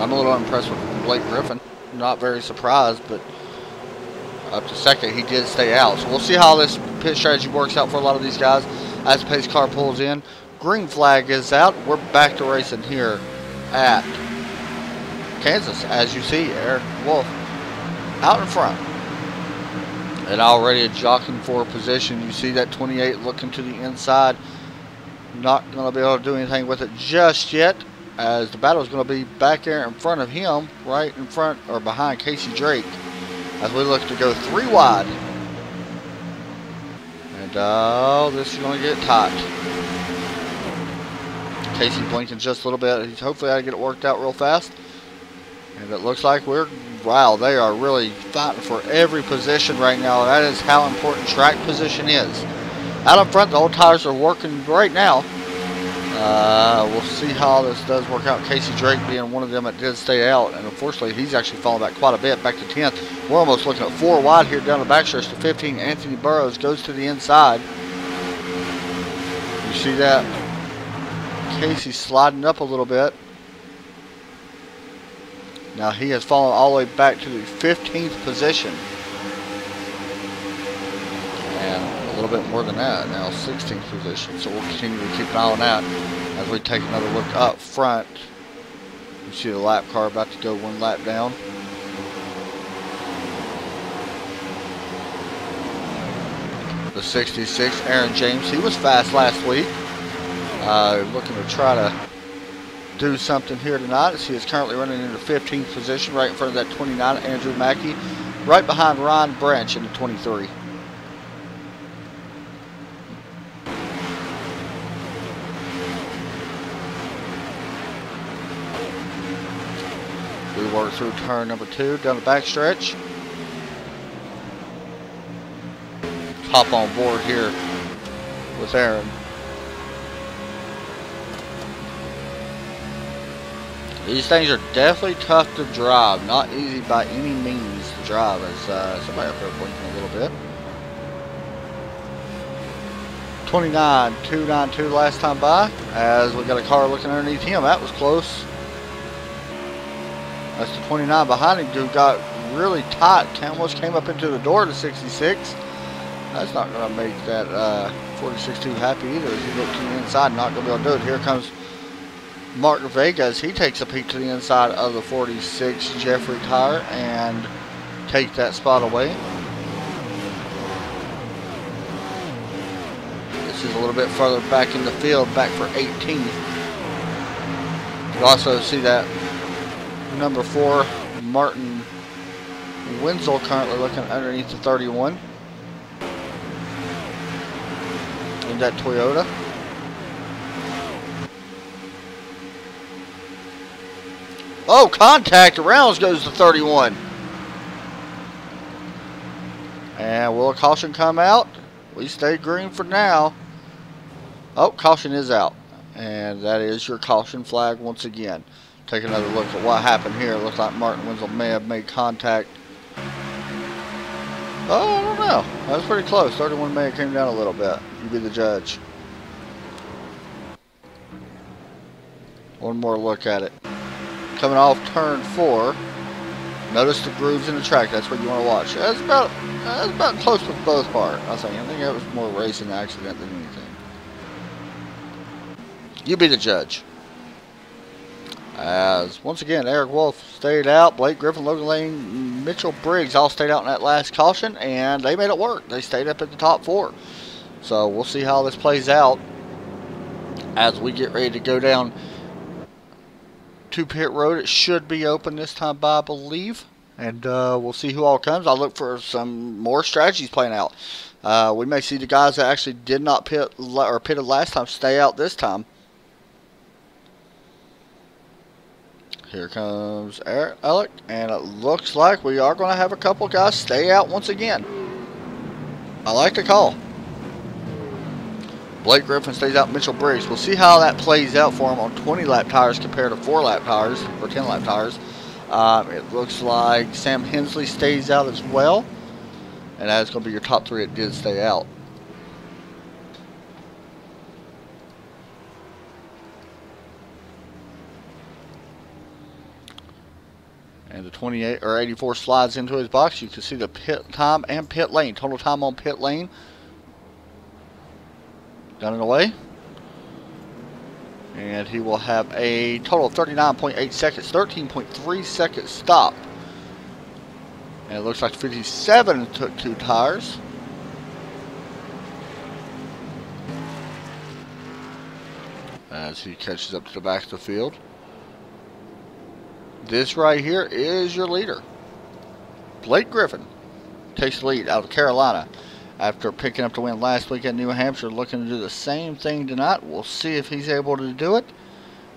Speaker 1: I'm a little impressed with Blake Griffin. Not very surprised, but up to second he did stay out. So we'll see how this pit strategy works out for a lot of these guys as the pace car pulls in. Green flag is out. We're back to racing here at Kansas. As you see, Eric Wolf out in front and already jockeying for a position. You see that 28 looking to the inside. Not going to be able to do anything with it just yet, as the battle is going to be back there in front of him, right in front or behind Casey Drake, as we look to go 3 wide. And oh, this is going to get tight. Casey blinking just a little bit. He's hopefully able to get it worked out real fast. And it looks like wow, they are really fighting for every position right now. That is how important track position is. Out in front, the old tires are working right now. We'll see how this does work out. Casey Drake being one of them that did stay out. And unfortunately, he's actually fallen back quite a bit, back to 10th. We're almost looking at 4 wide here down the backstretch to 15. Anthony Burrows goes to the inside. You see that? Casey sliding up a little bit. Now he has fallen all the way back to the 15th position. And a little bit more than that, now 16th position. So we'll continue to keep an eye on that as we take another look up front. You see the lap car about to go 1 lap down. The 66, Aaron James, he was fast last week. Looking to try to do something here tonight, as he is currently running in the 15th position, right in front of that 29, Andrew Mackey, right behind Ryan Branch in the 23. We work through turn number 2 down the backstretch. Hop on board here with Aaron. These things are definitely tough to drive. Not easy by any means to drive. As somebody up there blinking a little bit. 29, 292 last time by. As we got a car looking underneath him. That was close. That's the 29 behind him, who got really tight. Almost came up into the door to 66. That's not going to make that 46 too happy either. As you look to the inside, not going to be able to do it. Here comes Mark Vegas. He takes a peek to the inside of the 46 Jeffrey tire and take that spot away. This is a little bit further back in the field, back for 18th. You also see that number 4 Martin Wenzel currently looking underneath the 31 in that Toyota. Oh, contact around goes to 31. And will a caution come out? We stay green for now. Oh, caution is out. And that is your caution flag once again. Take another look at what happened here. It looks like Martin Wenzel may have made contact. Oh, I don't know. That was pretty close. 31 may have came down a little bit. You be the judge. One more look at it. Coming off turn 4. Notice the grooves in the track. That's what you want to watch. That's about close with both parts. I think that was more racing accident than anything. You be the judge. As once again, Eric Wolf stayed out. Blake Griffin, Logan Lane, Mitchell Briggs all stayed out in that last caution, and they made it work. They stayed up at the top 4. So we'll see how this plays out as we get ready to go down to pit road. It should be open this time, I believe. and we'll see who all comes. I'll look for some more strategies playing out. We may see the guys that actually did not pit or pitted last time stay out this time. Here comes Alec, and it looks like we are going to have a couple guys stay out once again. I like the call. Blake Griffin stays out Mitchell Briggs. We'll see how that plays out for him on 20-lap tires compared to 4-lap tires or 10-lap tires. It looks like Sam Hensley stays out as well. And that's going to be your top 3 that did stay out. And the 28 or 84 slides into his box. You can see the pit time and pit lane. Total time on pit lane. Done and away. And he will have a total of 39.8 seconds. 13.3 seconds stop. And it looks like 57 took 2 tires. As he catches up to the back of the field. This right here is your leader. Blake Griffin takes the lead out of Carolina. After picking up the win last week at New Hampshire, looking to do the same thing tonight. We'll see if he's able to do it.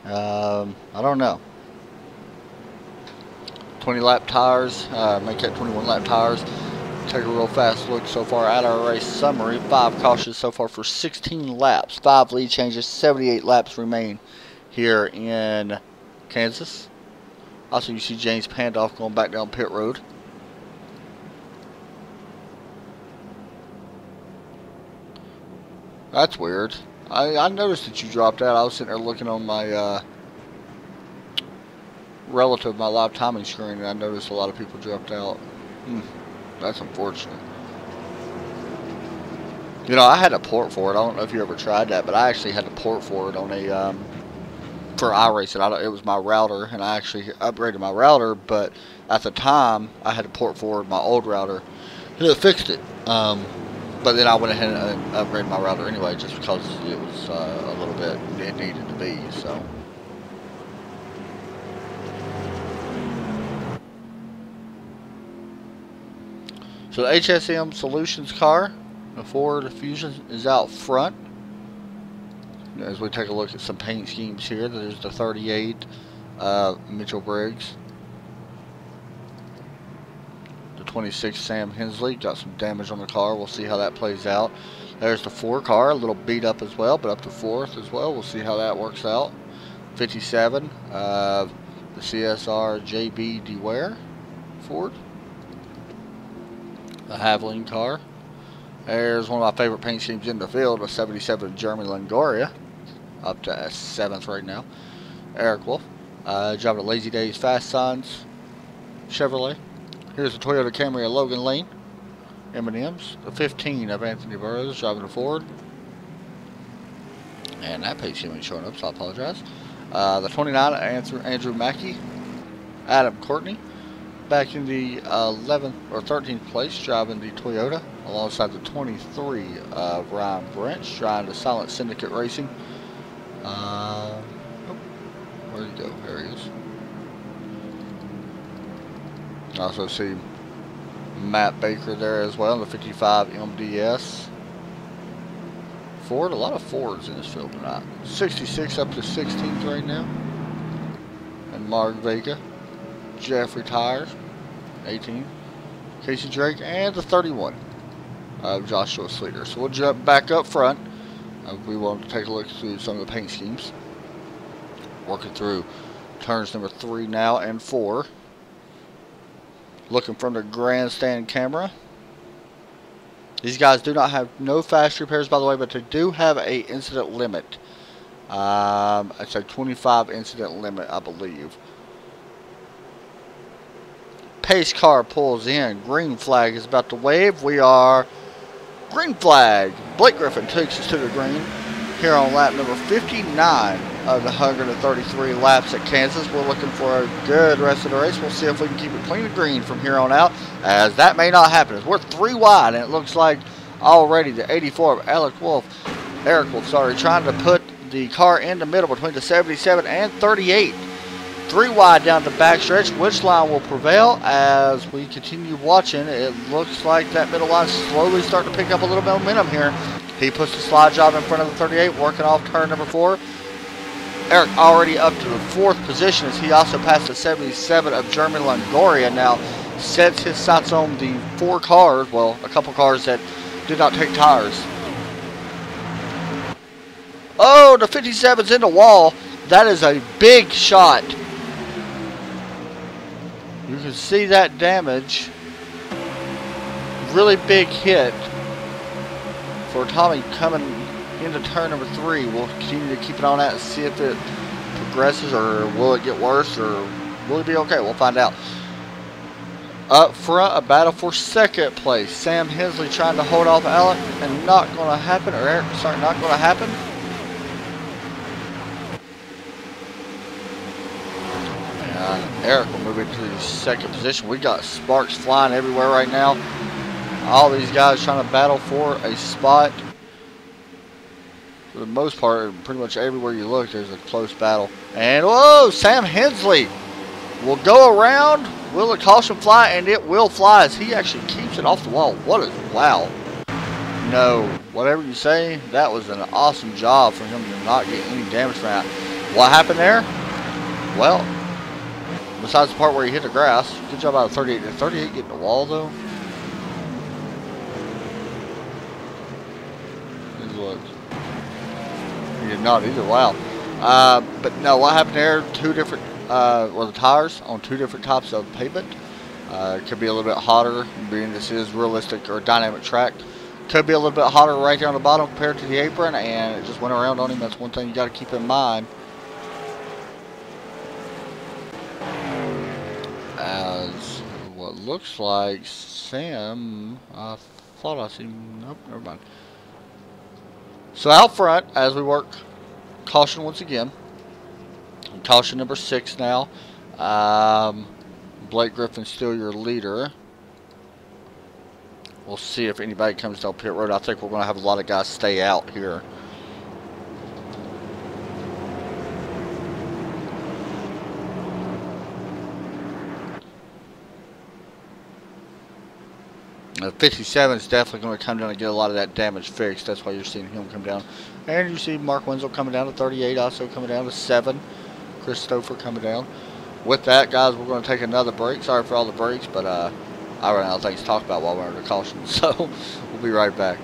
Speaker 1: I don't know. 20-lap tires, make that 21-lap tires. Take a real fast look so far at our race summary. 5 cautions so far for 16 laps. 5 lead changes, 78 laps remain here in Kansas. Also, you see James Pandoff going back down pit road. That's weird. I noticed that you dropped out. I was sitting there looking on my relative, my live timing screen, and I noticed a lot of people dropped out. That's unfortunate. You know, I had a port for it. I don't know if you ever tried that, but I actually had to port for it on a for iRacing. It was my router, and I actually upgraded my router, but at the time I had to port forward my old router, and it fixed it. But then I went ahead and upgraded my router anyway, just because it was a little bit, it needed to be, so. So the HSM Solutions car, the Ford Fusion, is out front. As we take a look at some paint schemes here, there's the 38 Mitchell Briggs. 26 Sam Hensley, got some damage on the car. We'll see how that plays out. There's the 4 car, a little beat up as well, but up to 4th as well. We'll see how that works out. 57, the CSR JB DeWare Ford. The Haviland car. There's one of my favorite paint schemes in the field, a 77 Jeremy Longoria, up to 7th right now. Eric Wolf, driving a Lazy Days Fast Signs Chevrolet. Here's the Toyota Camry of Logan Lane. M&M's. The 15 of Anthony Burroughs driving a Ford. And that page scheme ain't showing up, so I apologize. The 29 of Andrew Mackey. Adam Courtney. Back in the 11th or 13th place driving the Toyota. Alongside the 23 of Ryan Branch driving the Silent Syndicate Racing. Where'd he go? There he is. Also see Matt Baker there as well, the 55 MDS Ford. A lot of Fords in this field tonight. 66 up to 16th right now. And Mark Vega, Jeffrey Tires, 18, Casey Drake, and the 31 of Joshua Sleater. So we'll jump back up front. We want to take a look through some of the paint schemes. Working through turns number 3 now and 4. Looking from the grandstand camera. These guys do not have no fast repairs, by the way, but they do have a incident limit. It's a 25 incident limit, I believe. Pace car pulls in. Green flag is about to wave. We are green flag. Blake Griffin takes us to the green here on lap number 59 of the 133 laps at Kansas. We're looking for a good rest of the race. We'll see if we can keep it clean and green from here on out, as that may not happen. As we're 3 wide, and it looks like already the 84 of Eric Wolf, trying to put the car in the middle between the 77 and 38 3 wide down the backstretch. Which line will prevail? As we continue watching, it looks like that middle line slowly starting to pick up a little momentum here. He puts the slide job in front of the 38, working off turn number 4. Eric already up to the 4th position as he also passed the 77 of German Longoria. Now sets his sights on the 4 cars, well, a couple cars that did not take tires. Oh, the 57's in the wall. That is a big shot. You can see that damage. Really big hit for Tommy coming into turn number 3. We'll continue to keep it on that and see if it progresses, or will it get worse, or will it be okay? We'll find out. Up front, a battle for 2nd place. Sam Hensley trying to hold off Alec, and not going to happen. Or Eric, sorry, not going to happen. Eric will move into the 2nd position. We got sparks flying everywhere right now. All these guys trying to battle for a spot. For the most part, pretty much everywhere you look, there's a close battle. And whoa, Sam Hensley will go around. Will the caution fly? And it will fly as he actually keeps it off the wall. Wow. No, whatever you say, that was an awesome job for him to not get any damage from that. What happened there? Well, besides the part where he hit the grass, good job out of 38. Did 38 get in the wall though? He did not either. Wow. But no, what happened there? 2 different, well, the tires on 2 different types of pavement. It could be a little bit hotter, being this is realistic or dynamic track. Could be a little bit hotter right there on the bottom compared to the apron, and it just went around on him. That's one thing you got to keep in mind. As what looks like Sam, I thought I seen, nope, never mind. So out front, as we work caution once again, caution number 6 now. Blake Griffin's still your leader. We'll see if anybody comes down pit road. I think we're going to have a lot of guys stay out here. The 57 is definitely going to come down and get a lot of that damage fixed. That's why you're seeing him come down. And you see Mark Wenzel coming down to 38, also coming down to 7. Chris Stouffer coming down. With that, guys, we're going to take another break. Sorry for all the breaks, but I ran out of things to talk about while we're under caution. So we'll be right back.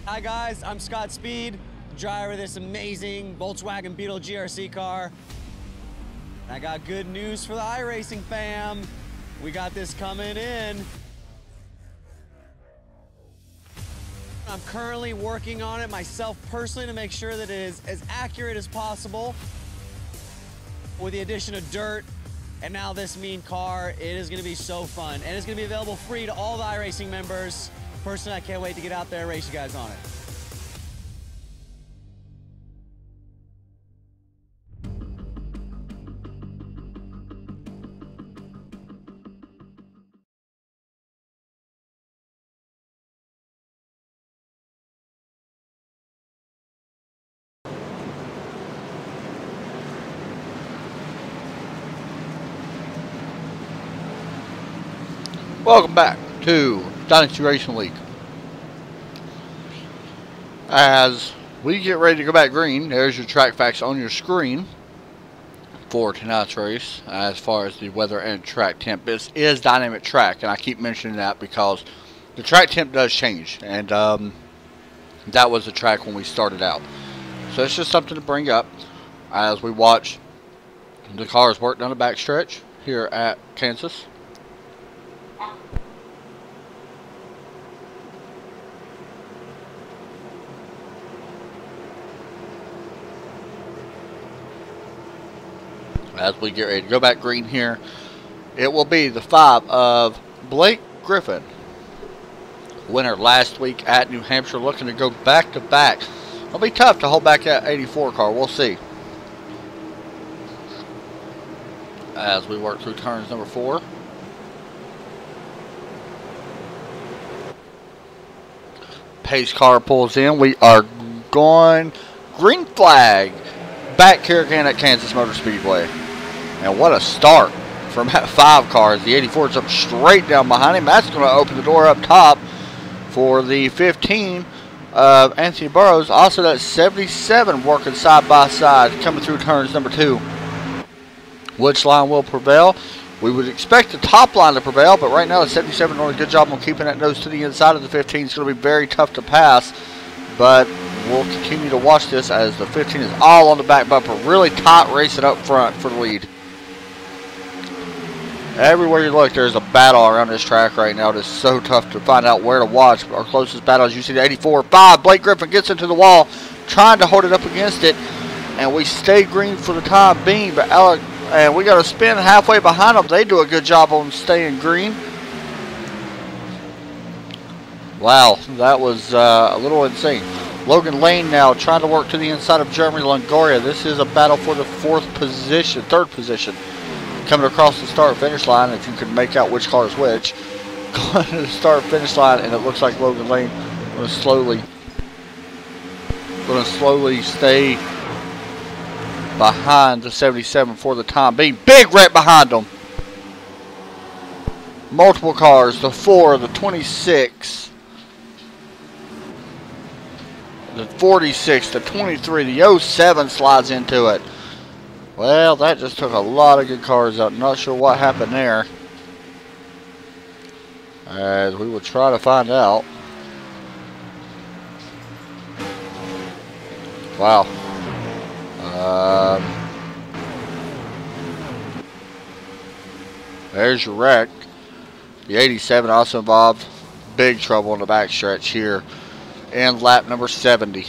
Speaker 5: Hi guys, I'm Scott Speed, driver of this amazing Volkswagen Beetle GRC car. I got good news for the iRacing fam. We got this coming in. I'm currently working on it myself personally to make sure that it is as accurate as possible. With the addition of dirt and now this mean car, it is going to be so fun. And it's going to be available free to all the iRacing members. Personally, I can't wait to get out there and race you guys on it.
Speaker 1: Welcome back to Dynasty Racing League. As we get ready to go back green, there's your track facts on your screen for tonight's race. As far as the weather and track temp, this is dynamic track, and I keep mentioning that because the track temp does change, and that was the track when we started out. So it's just something to bring up as we watch the cars work down the backstretch here at Kansas. As we get ready to go back green here, it will be the 5 of Blake Griffin, winner last week at New Hampshire, looking to go back to back. It'll be tough to hold back that 84 car. We'll see. As we work through turns number 4. Pace car pulls in. We are going green flag back here again at Kansas Motor Speedway. And what a start from that 5 car. The 84 is up straight down behind him. That's going to open the door up top for the 15 of Anthony Burrows. Also that 77 working side by side coming through turns number 2. Which line will prevail? We would expect the top line to prevail, but right now the 77 doing a good job on keeping that nose to the inside of the 15. It's going to be very tough to pass, but we'll continue to watch this as the 15 is all on the back bumper. Really tight racing up front for the lead. Everywhere you look, there's a battle around this track right now. It's so tough to find out where to watch. Our closest battle is you see the 84-5. Blake Griffin gets into the wall, trying to hold it up against it, and we stay green for the time being. But Alec, and we got to spin halfway behind them. They do a good job on staying green. Wow, that was a little insane. Logan Lane now trying to work to the inside of Jeremy Longoria. This is a battle for the third position. Coming across the start-finish line, if you can make out which car is which. Going to the start-finish line, and it looks like Logan Lane going to slowly stay behind the 77 for the time being. Big wreck behind them. Multiple cars, the 4, the 26, the 46, the 23, the 07 slides into it. Well, that just took a lot of good cars out. Not sure what happened there. As we will try to find out. Wow. There's your wreck. The 87 also involved big trouble in the backstretch here in lap number 70.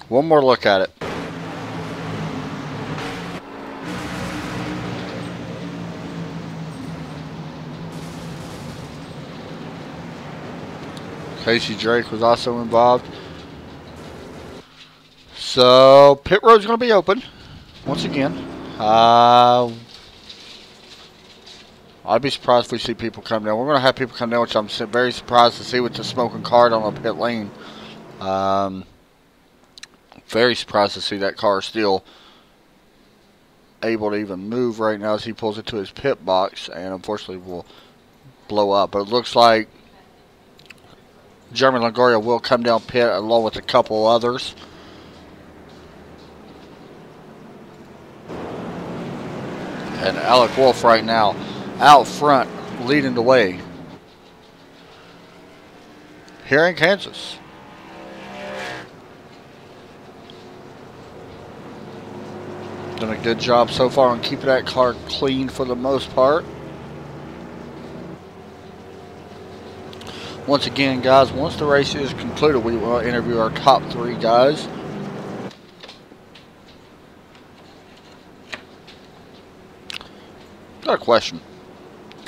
Speaker 1: One more look at it. Casey Drake was also involved. So pit road's going to be open once again. I'd be surprised if we see people come down. We're going to have people come down, which I'm very surprised to see with the smoking car on the pit lane. Very surprised to see that car still able to even move right now as he pulls it to his pit box, and unfortunately will blow up. But it looks like Jeremy Longoria will come down pit along with a couple others. And Alec Wolf right now out front leading the way here in Kansas. Done a good job so far on keeping that car clean for the most part. Once again, guys, once the race is concluded, we will interview our top 3 guys. Got a question.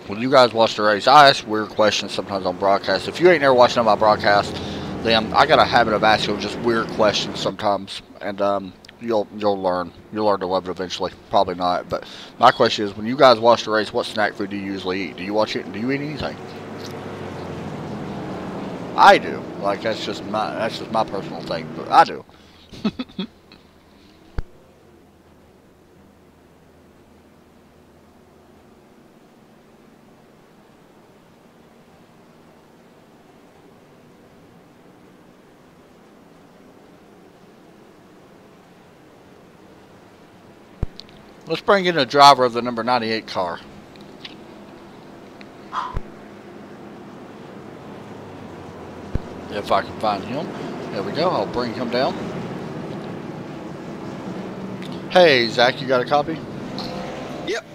Speaker 1: When you guys watch the race, I ask weird questions sometimes on broadcast. If you ain't never watching on my broadcast, then I got a habit of asking just weird questions sometimes, and you'll learn. You'll learn to love it eventually. Probably not, but my question is, when you guys watch the race, what snack food do you usually eat? Do you watch it? Do you eat anything? I do. Like, that's just my personal thing, but I do. Let's bring in a driver of the number 98 car. If I can find him. There we go. I'll bring him down. Hey, Zach, you got a copy?
Speaker 7: Yep.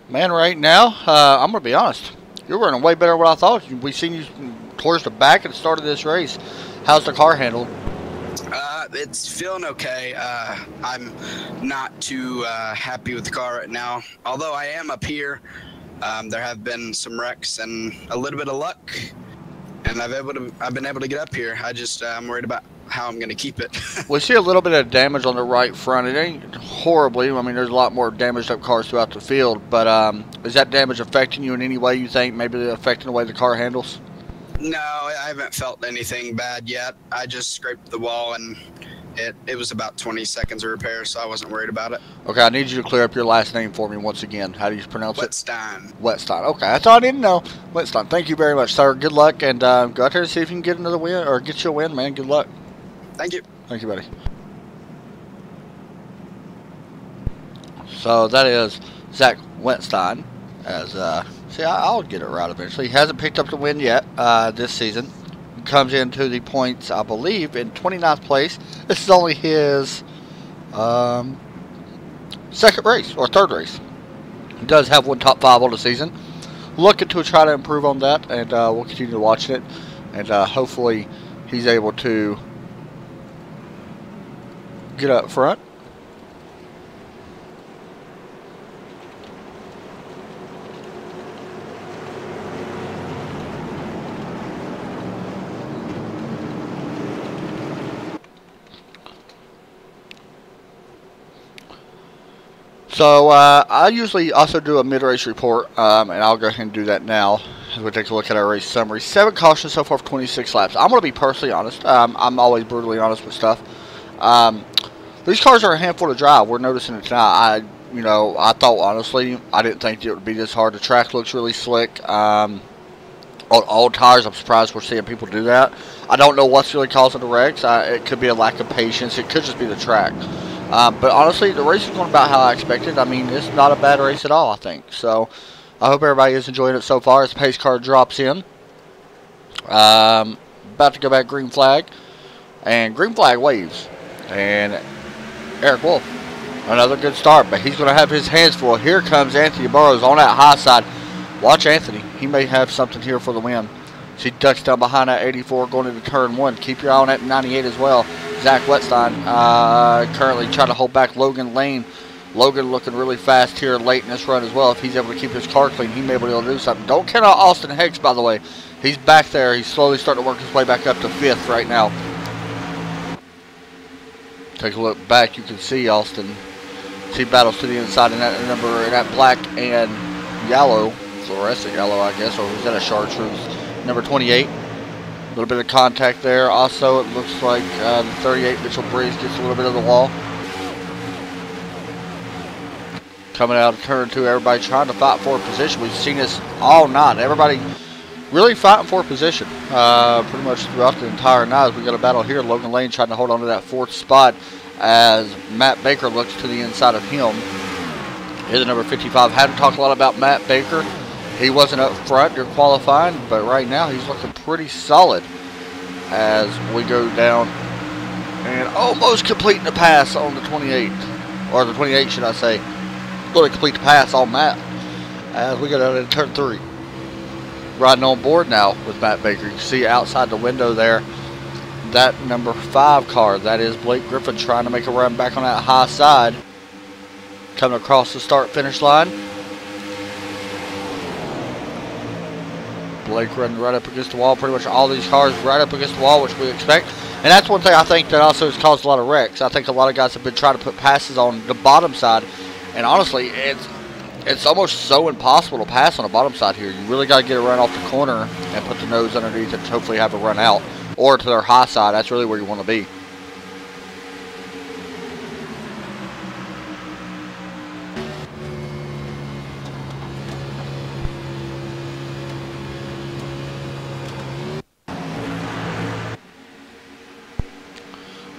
Speaker 1: Man, right now, I'm going to be honest. You're running way better than what I thought. We seen you towards the back at the start of this race. How's the car handled?
Speaker 7: It's feeling okay. I'm not too happy with the car right now. Although I am up here, there have been some wrecks and a little bit of luck. And I've been able to get up here. I'm worried about how I'm going to keep it.
Speaker 1: We see a little bit of damage on the right front. It ain't horribly. I mean, there's a lot more damaged up cars throughout the field. But is that damage affecting you in any way, you think? Maybe affecting the way the car handles?
Speaker 7: No, I haven't felt anything bad yet. I just scraped the wall, and it was about 20 seconds of repair, so I wasn't worried about it.
Speaker 1: Okay, I need you to clear up your last name for me once again. How do you pronounce it?
Speaker 7: Wetstein.
Speaker 1: Wetstein. Okay, that's all I need to know. Wetstein. Thank you very much, sir. Good luck, and go out there and see if you can get another win, or get you a win, man. Good luck.
Speaker 7: Thank you.
Speaker 1: Thank you, buddy. So that is Zach Wetstein. As see, I'll get it right eventually. He hasn't picked up the win yet this season. He comes into the points, I believe, in 29th place. This is only his second race, or third race. He does have one top 5 on the season. Looking to try to improve on that, and we'll continue watching it. And hopefully he's able to get up front. So I usually also do a mid-race report, and I'll go ahead and do that now as we take a look at our race summary. 7 cautions so far for 26 laps. I'm going to be personally honest. I'm always brutally honest with stuff. These cars are a handful to drive. We're noticing it tonight. I thought, honestly, I didn't think it would be this hard. The track looks really slick. On old tires, I'm surprised we're seeing people do that. I don't know what's really causing the wrecks. It could be a lack of patience. It could just be the track. But honestly, the race is going about how I expected. I mean, it's not a bad race at all, I think. So, I hope everybody is enjoying it so far as the pace car drops in. About to go back green flag. And green flag waves. And Eric Wolf, another good start. But he's going to have his hands full. Here comes Anthony Burrows on that high side. Watch Anthony. He may have something here for the win. She ducks down behind that 84 going into turn 1. Keep your eye on that 98 as well. Zach Wetstein currently trying to hold back Logan Lane. Logan looking really fast here late in this run as well. If he's able to keep his car clean, he may be able to do something. Don't count out Austin Hicks, by the way. He's back there. He's slowly starting to work his way back up to 5th right now. Take a look back. You can see Austin. See battles to the inside in that number, in that black and yellow, fluorescent yellow, I guess, or was that a chartreuse? Number 28. A little bit of contact there. Also, it looks like the 38 Mitchell Breeze gets a little bit of the wall. Coming out of turn 2, everybody trying to fight for a position. We've seen this all night. Everybody really fighting for a position pretty much throughout the entire night. We got a battle here. Logan Lane trying to hold on to that 4th spot as Matt Baker looks to the inside of him. Here's the number 55. Hadn't talked a lot about Matt Baker. He wasn't up front during qualifying, but right now he's looking pretty solid as we go down and almost completing the pass on the 28. or the 28, should I say, going to complete the pass on Matt as we get out into turn 3. Riding on board now with Matt Baker. You can see outside the window there that number 5 car. That is Blake Griffin trying to make a run back on that high side. Coming across the start-finish line. Blake running right up against the wall. Pretty much all these cars right up against the wall, which we expect. And that's one thing I think that also has caused a lot of wrecks. I think a lot of guys have been trying to put passes on the bottom side. And honestly, it's almost so impossible to pass on the bottom side here. You really got to get it right off the corner and put the nose underneath it to hopefully have a run out. Or to their high side. That's really where you want to be.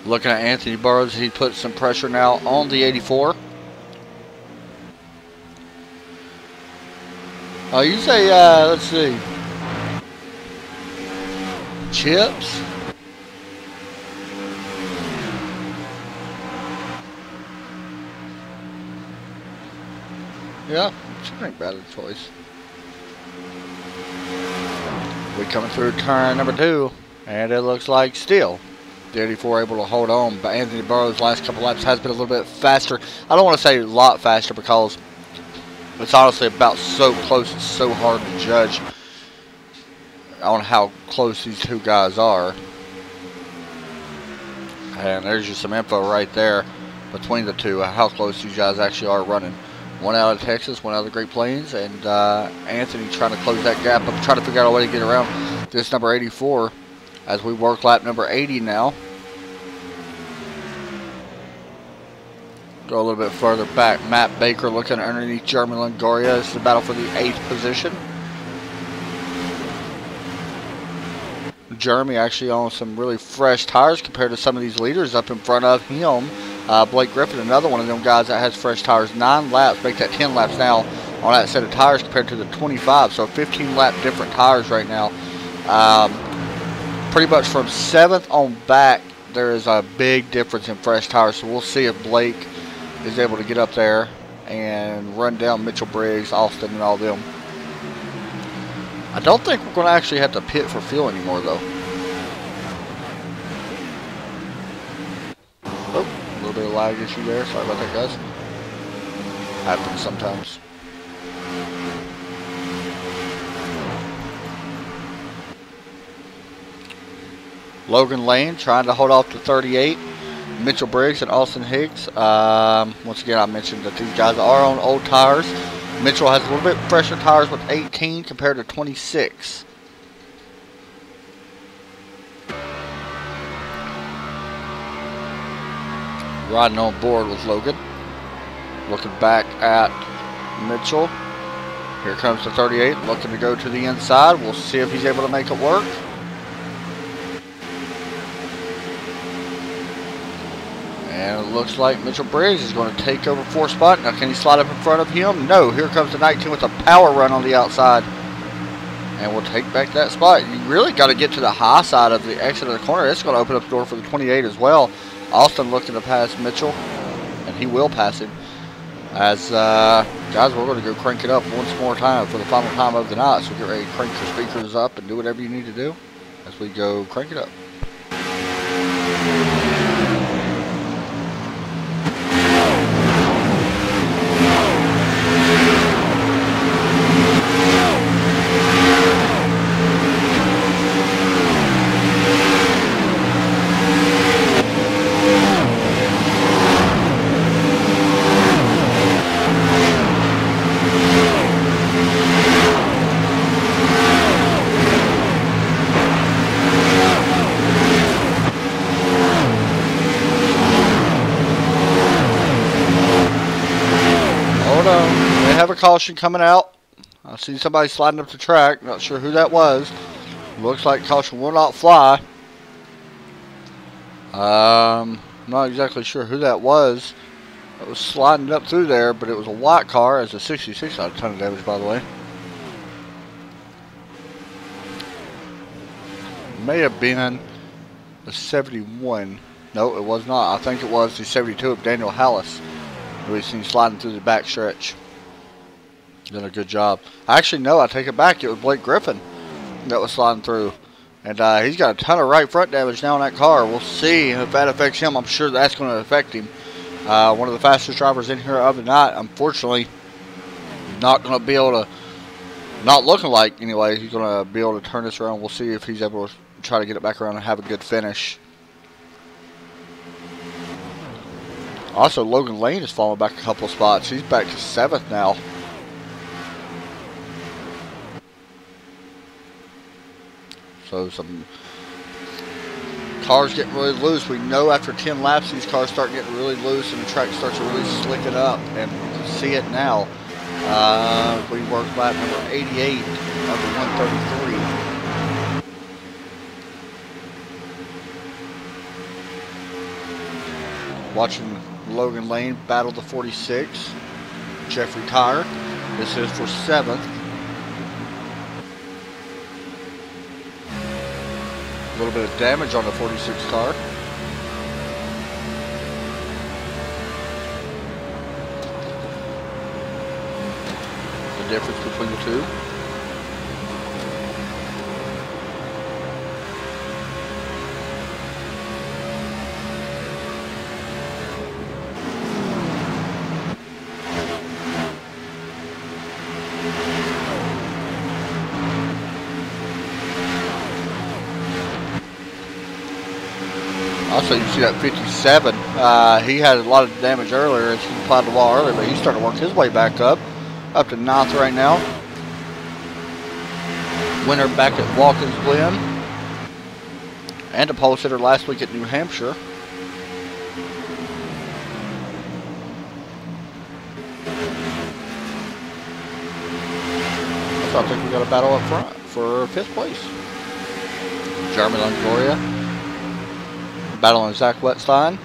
Speaker 1: Looking at Anthony Burroughs, he put some pressure now on the 84. Oh, you say, let's see, chips? Yeah, it's a bad choice. We coming through turn number 2, and it looks like still the 84 able to hold on, but Anthony Burroughs' last couple laps has been a little bit faster. I don't want to say a lot faster because it's honestly about so close. It's so hard to judge on how close these two guys are. And there's just some info right there between the two, how close these guys actually are running. One out of Texas, one out of the Great Plains, and Anthony trying to close that gap up, trying to figure out a way to get around this number 84 as we work lap number 80 now. Go a little bit further back. Matt Baker looking underneath Jeremy Longoria. It's the battle for the 8th position. Jeremy actually on some really fresh tires compared to some of these leaders up in front of him. Blake Griffin, another one of them guys that has fresh tires. 9 laps, make that 10 laps now on that set of tires compared to the 25. So 15 lap different tires right now. Pretty much from 7th on back, there is a big difference in fresh tires. So we'll see if Blake is able to get up there and run down Mitchell Briggs, Austin, and all them. I don't think we're going to actually have to pit for fuel anymore, though. Oh, a little bit of lag issue there. Sorry about that, guys. Happens sometimes. Logan Lane trying to hold off the 38. Mitchell Briggs and Austin Higgs. Once again, I mentioned that these guys are on old tires. Mitchell has a little bit fresher tires with 18 compared to 26. Riding on board with Logan. Looking back at Mitchell. Here comes the 38, looking to go to the inside. We'll see if he's able to make it work. And it looks like Mitchell Briggs is going to take over 4th spot. Now, can he slide up in front of him? No. Here comes the 19 with a power run on the outside. And we'll take back that spot. You really got to get to the high side of the exit of the corner. It's going to open up the door for the 28 as well. Austin looking to pass Mitchell. And he will pass him. As, guys, we're going to go crank it up once more time for the final time of the night. So get ready to crank your speakers up and do whatever you need to do as we go crank it up. Have a caution coming out. I see somebody sliding up the track. Not sure who that was. Looks like caution will not fly. Not exactly sure who that was. It was sliding up through there, but it was a white car. As a 66 out of ton of damage, by the way. May have been the 71. No, it was not. I think it was the 72 of Daniel Hallis. We've seen sliding through the back stretch. Done a good job. Actually, no, I take it back. It was Blake Griffin that was sliding through. And he's got a ton of right front damage now in that car. We'll see if that affects him. I'm sure that's going to affect him. One of the fastest drivers in here of the night. Unfortunately, not going to be able to, not looking like anyway, he's going to be able to turn this around. We'll see if he's able to try to get it back around and have a good finish. Also, Logan Lane has fallen back a couple of spots. He's back to 7th now. So some cars getting really loose. We know after 10 laps these cars start getting really loose and the track starts to really slicking up, and you can see it now. We worked lap number 88 of the 133. Watching Logan Lane battle the 46. Jeffrey Tire. This is for 7th. A little bit of damage on the 46 car. The difference between the two. Also, you see that 57. He had a lot of damage earlier as he applied the wall earlier, but he's starting to work his way back up to 9th right now. Winner back at Watkins Glen, and a pole sitter last week at New Hampshire. So I think we got a battle up front for 5th place. Jeremy Longoria battling Zach Wetstein.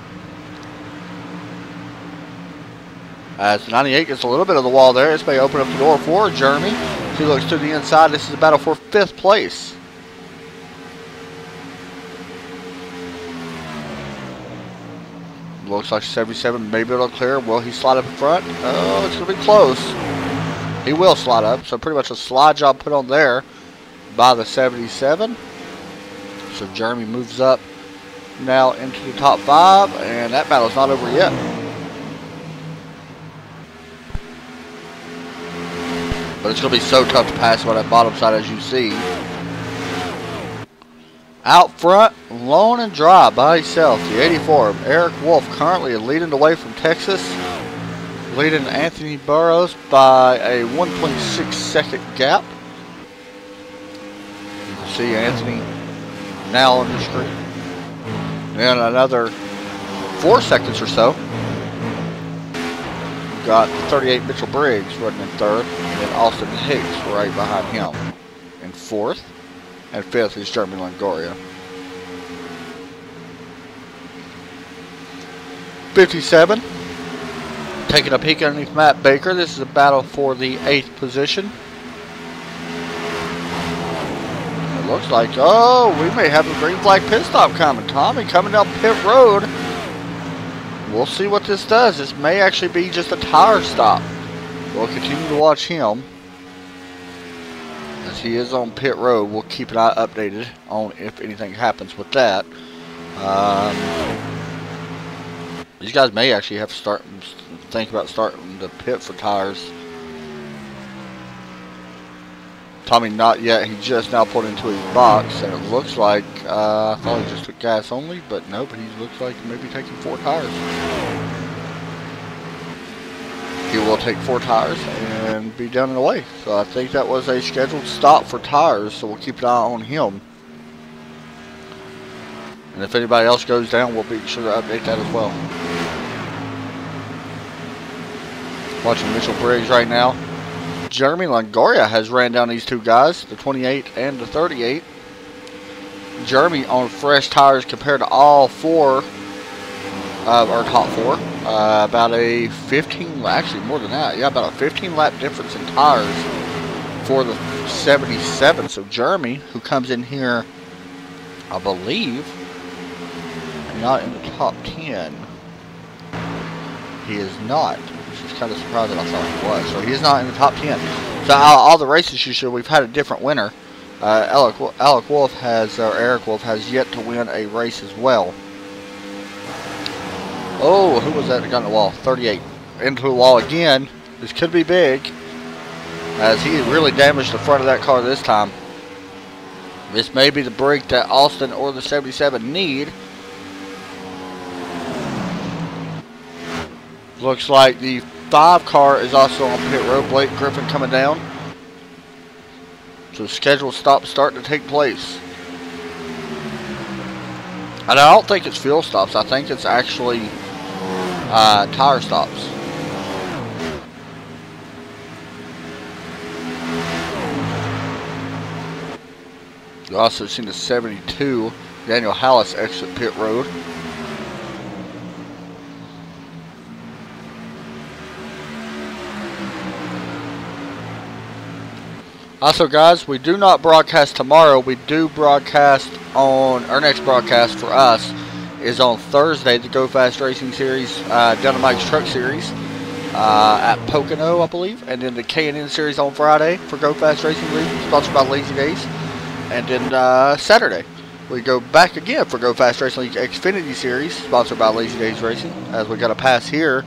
Speaker 1: As the 98 gets a little bit of the wall there, this may open up the door for Jeremy. He looks to the inside. This is a battle for 5th place. Looks like 77, maybe it'll clear. Will he slide up in front? Oh, it's going to be close. He will slide up, so pretty much a slide job put on there by the 77. So Jeremy moves up now into the top 5, and that battle's not over yet. But it's going to be so tough to pass on that bottom side, as you see. Out front, lone and dry by himself, the 84. Eric Wolf currently leading the way from Texas. Leading Anthony Burrows by a 1.6 second gap. You can see Anthony now on the screen. And another 4 seconds or so. We've got 38 Mitchell Briggs running in 3rd, and Austin Hicks right behind him in 4th. And 5th is Jeremy Longoria. 57. Taking a peek underneath Matt Baker. This is a battle for the 8th position. It looks like, oh, we may have a green flag pit stop coming. Tommy coming down pit road. We'll see what this does. This may actually be just a tire stop. We'll continue to watch him as he is on pit road. We'll keep an eye updated on if anything happens with that. These guys may actually have to think about starting the pit for tires. Tommy not yet. He just now pulled into his box, and it looks like I thought he just took gas only, but no. But he looks like he may be taking 4 tires. He will take 4 tires and be down and away. So I think that was a scheduled stop for tires. So we'll keep an eye on him. And if anybody else goes down, we'll be sure to update that as well. Watching Mitchell Briggs right now. Jeremy Longoria has ran down these 2 guys, the 28 and the 38. Jeremy on fresh tires compared to all 4 of our top 4. About a 15, actually more than that. Yeah, about a 15 lap difference in tires for the 77. So Jeremy, who comes in here, I believe, not in the top 10. He is not, which is kind of surprising. I thought he was. So he is not in the top 10. So all the races you should, we've had a different winner. Eric Wolf has yet to win a race as well. Oh, who was that that got in the wall? 38. Into the wall again. This could be big, as he really damaged the front of that car this time. This may be the break that Austin or the 77 need. Looks like the 5 car is also on pit road. Blake Griffin coming down. So scheduled stop starting to take place. And I don't think it's fuel stops. I think it's actually tire stops. You also seen the 72 Daniel Hallis exit pit road. Also, guys, we do not broadcast tomorrow. We do broadcast on our next broadcast for us is on Thursday, the Go Fast Racing Series, Dynamite's Truck Series at Pocono, I believe, and then the K&N Series on Friday for Go Fast Racing League, sponsored by Lazy Days, and then Saturday we go back again for Go Fast Racing League Xfinity Series, sponsored by Lazy Days Racing. As we got a pass here.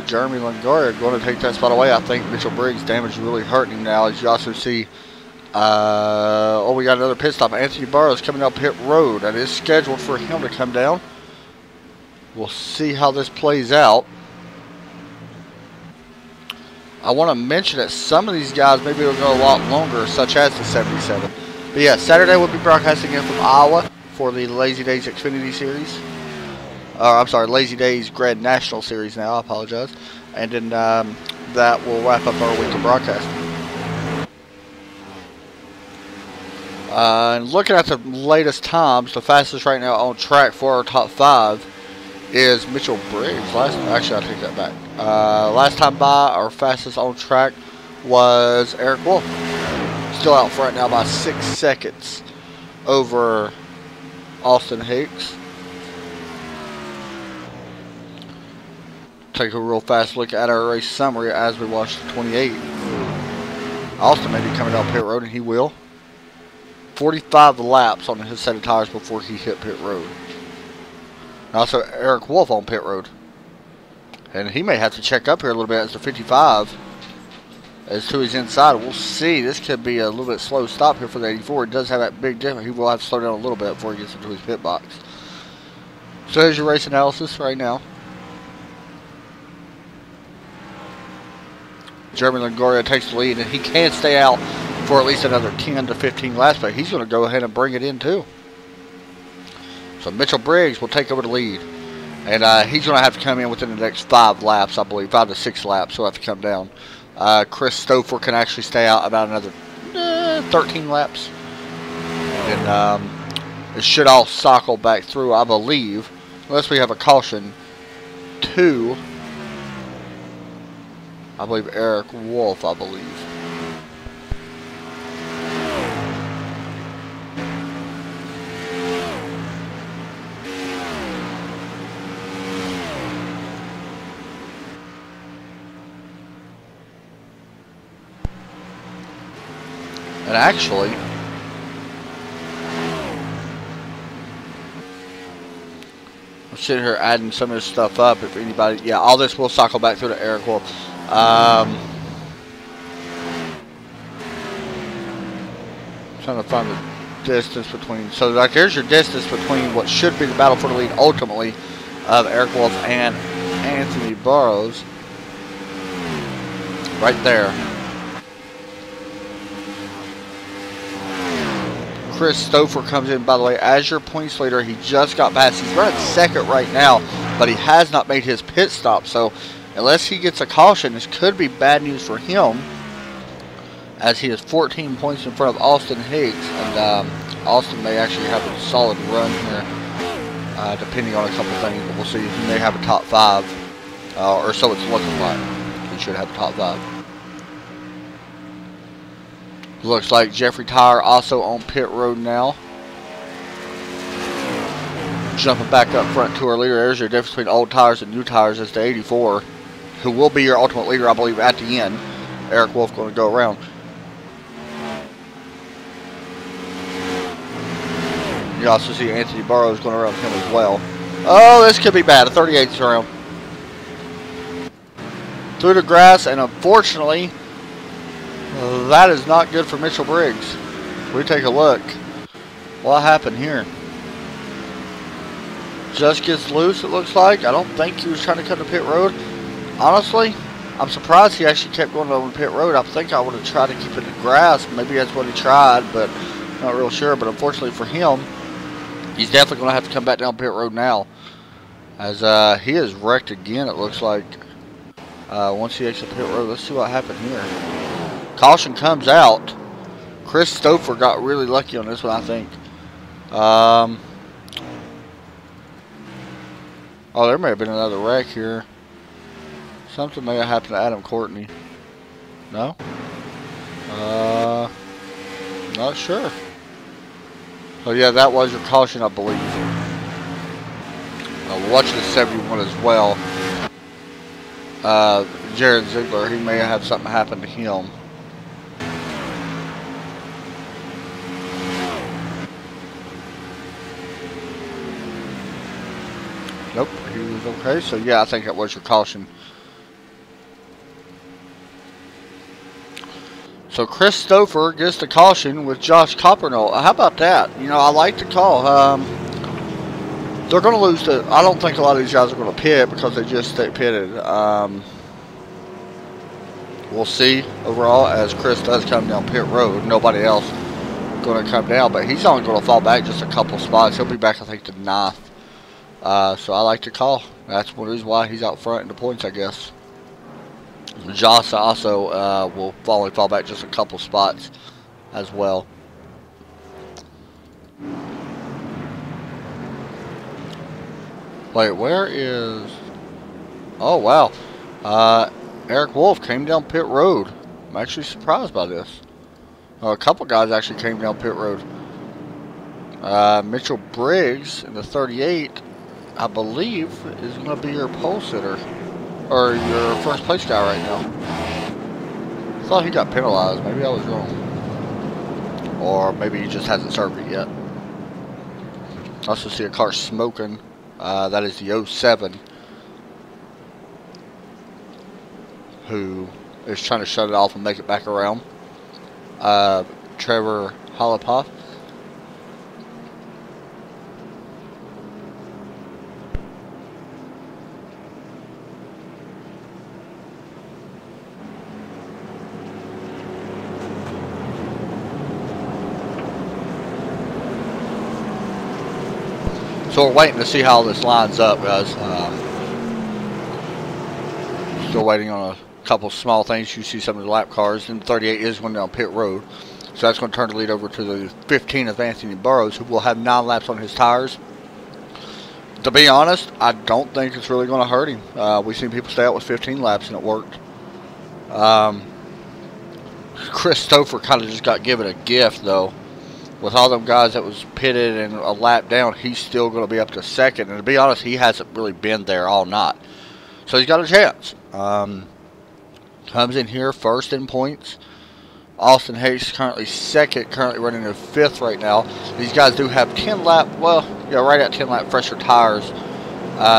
Speaker 1: Jeremy Longoria going to take that spot away. I think Mitchell Briggs' damage is really hurting him now. As you also see, we got another pit stop. Anthony Burrows coming up pit road. That is scheduled for him to come down. We'll see how this plays out. I want to mention that some of these guys maybe will go a lot longer, such as the 77. But yeah, Saturday we'll be broadcasting in from Iowa for the Lazy Days Xfinity Series. I'm sorry, Lazy Days Grand National Series now, I apologize. And then that will wrap up our week of broadcasting. And looking at the latest times, the fastest right now on track for our top 5 is Mitchell Briggs. Actually, I take that back. Last time by, our fastest on track was Eric Wolf. Still out front now by 6 seconds over Austin Hicks. Take a real fast look at our race summary as we watch the 28. Austin may be coming down pit road, and he will. 45 laps on his set of tires before he hit pit road. And also Eric Wolf on pit road. And he may have to check up here a little bit as the 55 as to his inside. We'll see. This could be a little bit slow stop here for the 84. It does have that big difference. He will have to slow down a little bit before he gets into his pit box. So here's your race analysis right now. Jeremy Longoria takes the lead, and he can stay out for at least another 10 to 15 laps, but he's going to go ahead and bring it in too. So Mitchell Briggs will take over the lead, and he's going to have to come in within the next 5 laps, I believe, 5 to 6 laps. He'll have to come down. Chris Stouffer can actually stay out about another 13 laps, and then it should all cycle back through, I believe, unless we have a caution, to, I believe, Eric Wolf, I believe. And actually, I'm sitting here adding some of this stuff up. If anybody, yeah, all this will cycle back through to Eric Wolf. Trying to find the distance between. So, like, here's your distance between what should be the battle for the lead ultimately of Eric Wolf and Anthony Burrows. Right there. Chris Stouffer comes in, by the way, as your points leader. He just got past. He's running second right now, but he has not made his pit stop. So, unless he gets a caution, this could be bad news for him, as he is 14 points in front of Austin Higgs. And Austin may actually have a solid run here, depending on a couple things. But we'll see. He may have a top 5, or so it's looking like. He should have a top 5. Looks like Jeffrey Tyre also on pit road now. jumping back up front to our leader. There's your difference between old tires and new tires. As the 84, who will be your ultimate leader, I believe, at the end. Eric Wolf going to go around. You also see Anthony Burrows going around him as well. Oh, this could be bad. A 38th around. Through the grass, and unfortunately, that is not good for Mitchell Briggs. We take a look. What happened here? Just gets loose, it looks like. I don't think he was trying to cut the pit road. Honestly, I'm surprised he actually kept going over the pit road. I think I would have tried to keep it in grass. Maybe that's what he tried, but not real sure. But unfortunately for him, he's definitely going to have to come back down pit road now. As he is wrecked again, it looks like. Once he exits pit road, let's see what happened here. Caution comes out. Chris Stouffer got really lucky on this one, I think. Oh, there may have been another wreck here. Something may have happened to Adam Courtney. No? Not sure. Oh yeah, that was your caution, I believe. Watch the 71 as well. Jared Ziegler, he may have something happen to him. Nope, he was okay. So yeah, I think that was your caution. So Chris Stouffer gets the caution with Josh Coppernoll. How about that? You know, I like the call. They're going to lose the... I don't think a lot of these guys are going to pit because they just stay pitted. We'll see overall as Chris does come down pit road. Nobody else going to come down, but he's only going to fall back just a couple spots. He'll be back, I think, to 9th. So I like to call. That's one reason why he's out front in the points, I guess. Joss also will probably fall back just a couple spots as well. Wait, where is... Oh, wow. Eric Wolf came down pit road. I'm actually surprised by this. A couple guys actually came down pit road. Mitchell Briggs in the 38, I believe, is going to be your pole sitter. Or your first place guy right now. I thought he got penalized. Maybe I was wrong. Or maybe he just hasn't served it yet. I also see a car smoking. That is the 07. Who is trying to shut it off and make it back around. Trevor Holopoff. So we're waiting to see how this lines up, guys. Still waiting on a couple small things. You see some of the lap cars, and 38 is going down pit road. So that's going to turn the lead over to the 15 of Anthony Burrows, who will have 9 laps on his tires. To be honest, I don't think it's really going to hurt him. We've seen people stay out with 15 laps, and it worked. Chris Stouffer kind of just got given a gift, though. With all them guys that was pitted and a lap down, he's still going to be up to 2nd. And to be honest, he hasn't really been there all night. So he's got a chance. Comes in here first in points. Austin Hayes currently 2nd, currently running in 5th right now. These guys do have 10 lap, well, yeah, right at 10 lap fresher tires.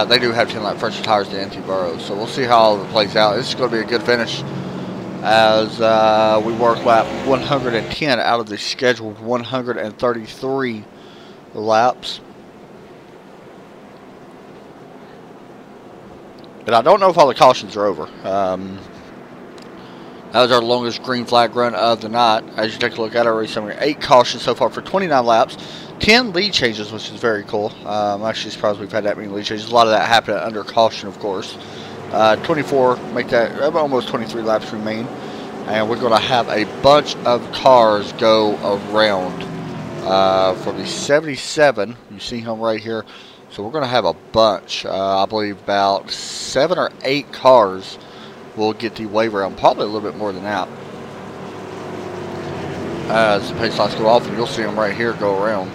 Speaker 1: They do have 10 lap fresher tires to Anthony Burrows. So we'll see how all it plays out. This is going to be a good finish as we work lap 110 out of the scheduled 133 laps. But I don't know if all the cautions are over. That was our longest green flag run of the night. As you take a look at it, already somewhere 8 cautions so far for 29 laps. 10 lead changes, which is very cool. I'm actually surprised we've had that many lead changes. A lot of that happened under caution, of course. 24, make that almost 23 laps remain. And we're going to have a bunch of cars go around for the 77. You see him right here. So we're going to have a bunch. I believe about 7 or 8 cars will get the wave around. Probably a little bit more than that. As the pace lights go off, and you'll see them right here go around.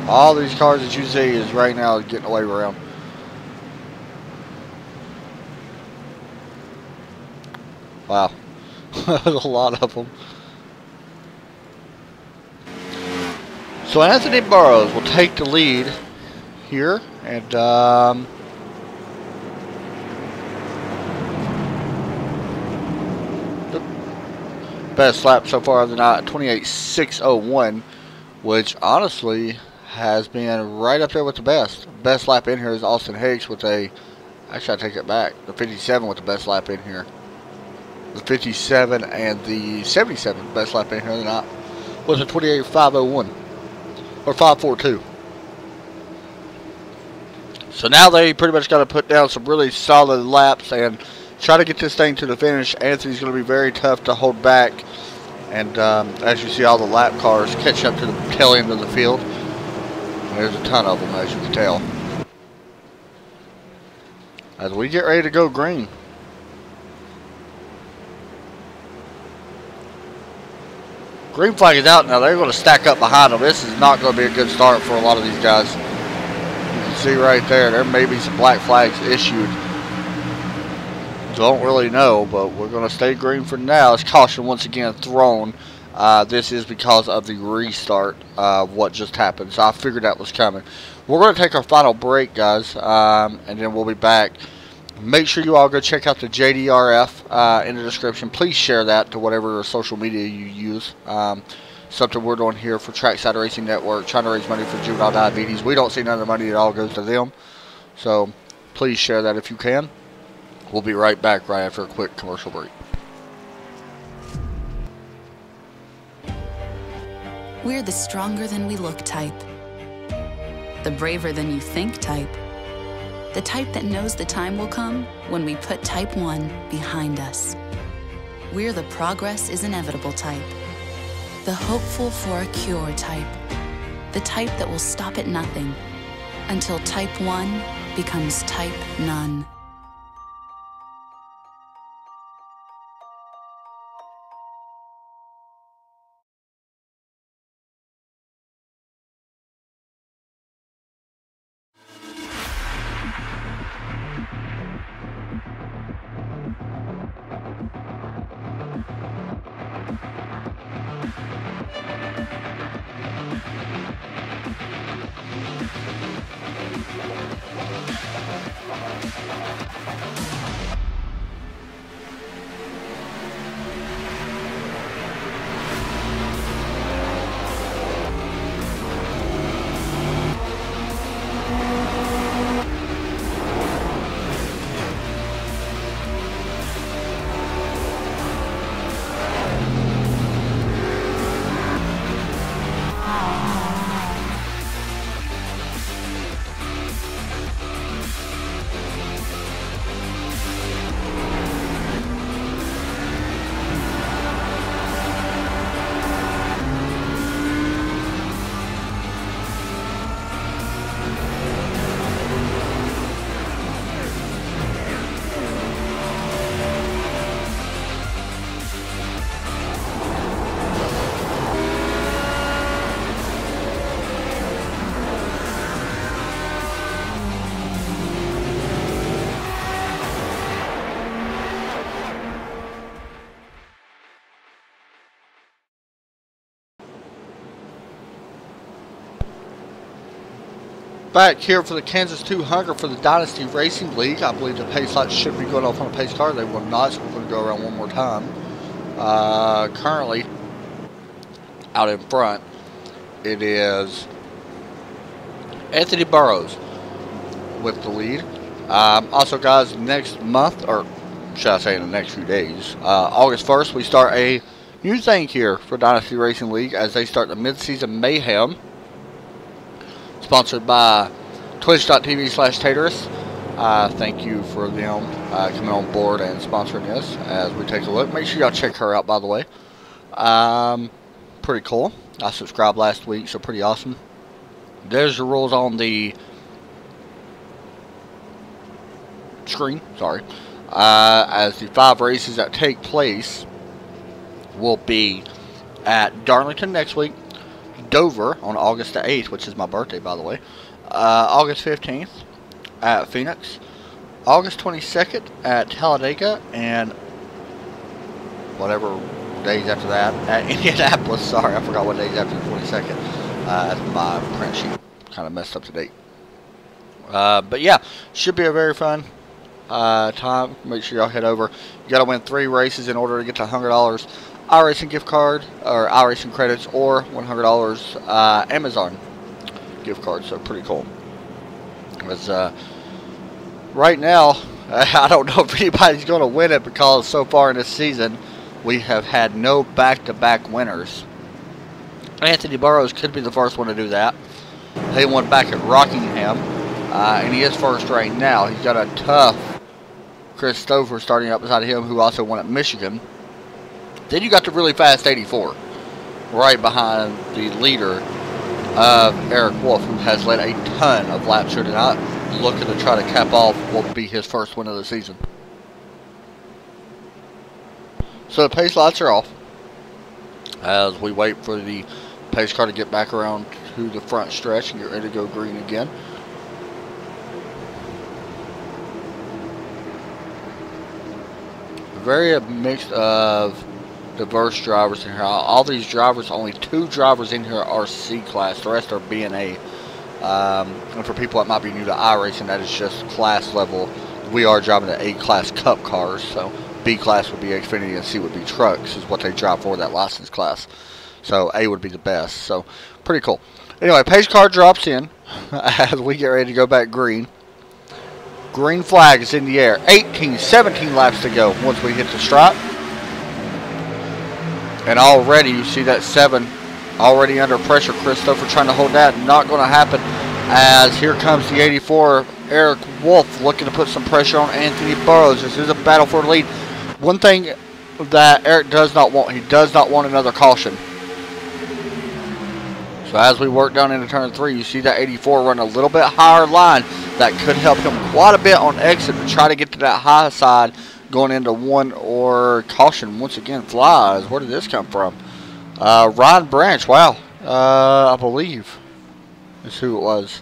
Speaker 1: All these cars that you see is right now getting away around. Wow. There's a lot of them. So Anthony Burrows will take the lead here, and the best lap so far of the night, 28.601, which honestly has been right up there with the best. Best lap in here is Austin Hicks with a, actually I take it back, the 57 with the best lap in here. The 57 and the 77 best lap in here of the night was a 28.501 or 542. So now they pretty much got to put down some really solid laps and try to get this thing to the finish. Anthony's going to be very tough to hold back. And as you see, all the lap cars catch up to the tail end of the field. There's a ton of them, as you can tell. As we get ready to go green. Green flag is out now. They're going to stack up behind them. This is not going to be a good start for a lot of these guys. You can see right there may be some black flags issued. Don't really know, but we're going to stay green for now. It's caution once again thrown. This is because of the restart of what just happened. So I figured that was coming. We're going to take our final break, guys, and then we'll be back. Make sure you all go check out the JDRF in the description. Please share that to whatever social media you use. Something we're doing here for Trackside Racing Network, trying to raise money for juvenile diabetes. We don't see none of the money that all goes to them. So please share that if you can. We'll be right back right after a quick commercial break.
Speaker 4: We're the stronger than we look type. The braver than you think type. The type that knows the time will come when we put type 1 behind us. We're the progress is inevitable type. The hopeful for a cure type. The type that will stop at nothing until type 1 becomes type none.
Speaker 1: Back here for the Kansas 200 for the Dynasty Racing League. I believe the pace lights should be going off on a pace car. They will not, so we're going to go around one more time. Currently, out in front, it is Anthony Burrows with the lead. Also, guys, next month, or should I say in the next few days, August 1st, we start a new thing here for Dynasty Racing League as they start the mid-season mayhem. Sponsored by twitch.tv/Taterus. Thank you for them coming on board and sponsoring this as we take a look. Make sure y'all check her out, by the way. Pretty cool. I subscribed last week, so pretty awesome. There's the rules on the screen. Sorry. As the 5 races that take place will be at Darlington next week, Dover on August the 8th, which is my birthday, by the way. August 15th at Phoenix. August 22nd at Talladega, and whatever days after that at Indianapolis. Sorry, I forgot what days after the 22nd. That's my print sheet. Kind of messed up the date. But yeah, should be a very fun time. Make sure y'all head over. You got to win 3 races in order to get to $100 iRacing gift card, or iRacing credits, or $100 Amazon gift card. So pretty cool. Because right now, I don't know if anybody's going to win it, because so far in this season we have had no back-to-back winners. Anthony Burrows could be the first one to do that. He won back at Rockingham, and he is first right now. He's got a tough Chris Stover starting up beside him, who also won at Michigan. Then you got the really fast 84, right behind the leader of Eric Wolf, who has led a ton of laps here tonight, looking to try to cap off what will be his first win of the season. So the pace lights are off as we wait for the pace car to get back around to the front stretch and get ready to go green again. Very mixed of diverse drivers in here. All these drivers, only 2 drivers in here are C class. The rest are B and A. And for people that might be new to iRacing, that is just class level. We are driving the A class cup cars, so B class would be Xfinity and C would be trucks, is what they drive for that license class. So A would be the best. So pretty cool. Anyway, pace car drops in as we get ready to go back green. Green flag is in the air. 17 laps to go once we hit the stripe. And already you see that 7 already under pressure. Christopher trying to hold that. Not going to happen, as here comes the 84. Eric Wolf looking to put some pressure on Anthony Burrows. This is a battle for the lead. One thing that Eric does not want, he does not want another caution. So as we work down into turn 3, you see that 84 run a little bit higher line. That could help him quite a bit on exit to try to get to that high side going into 1, or caution once again flies. Where did this come from? Ryan Branch, wow. I believe is who it was.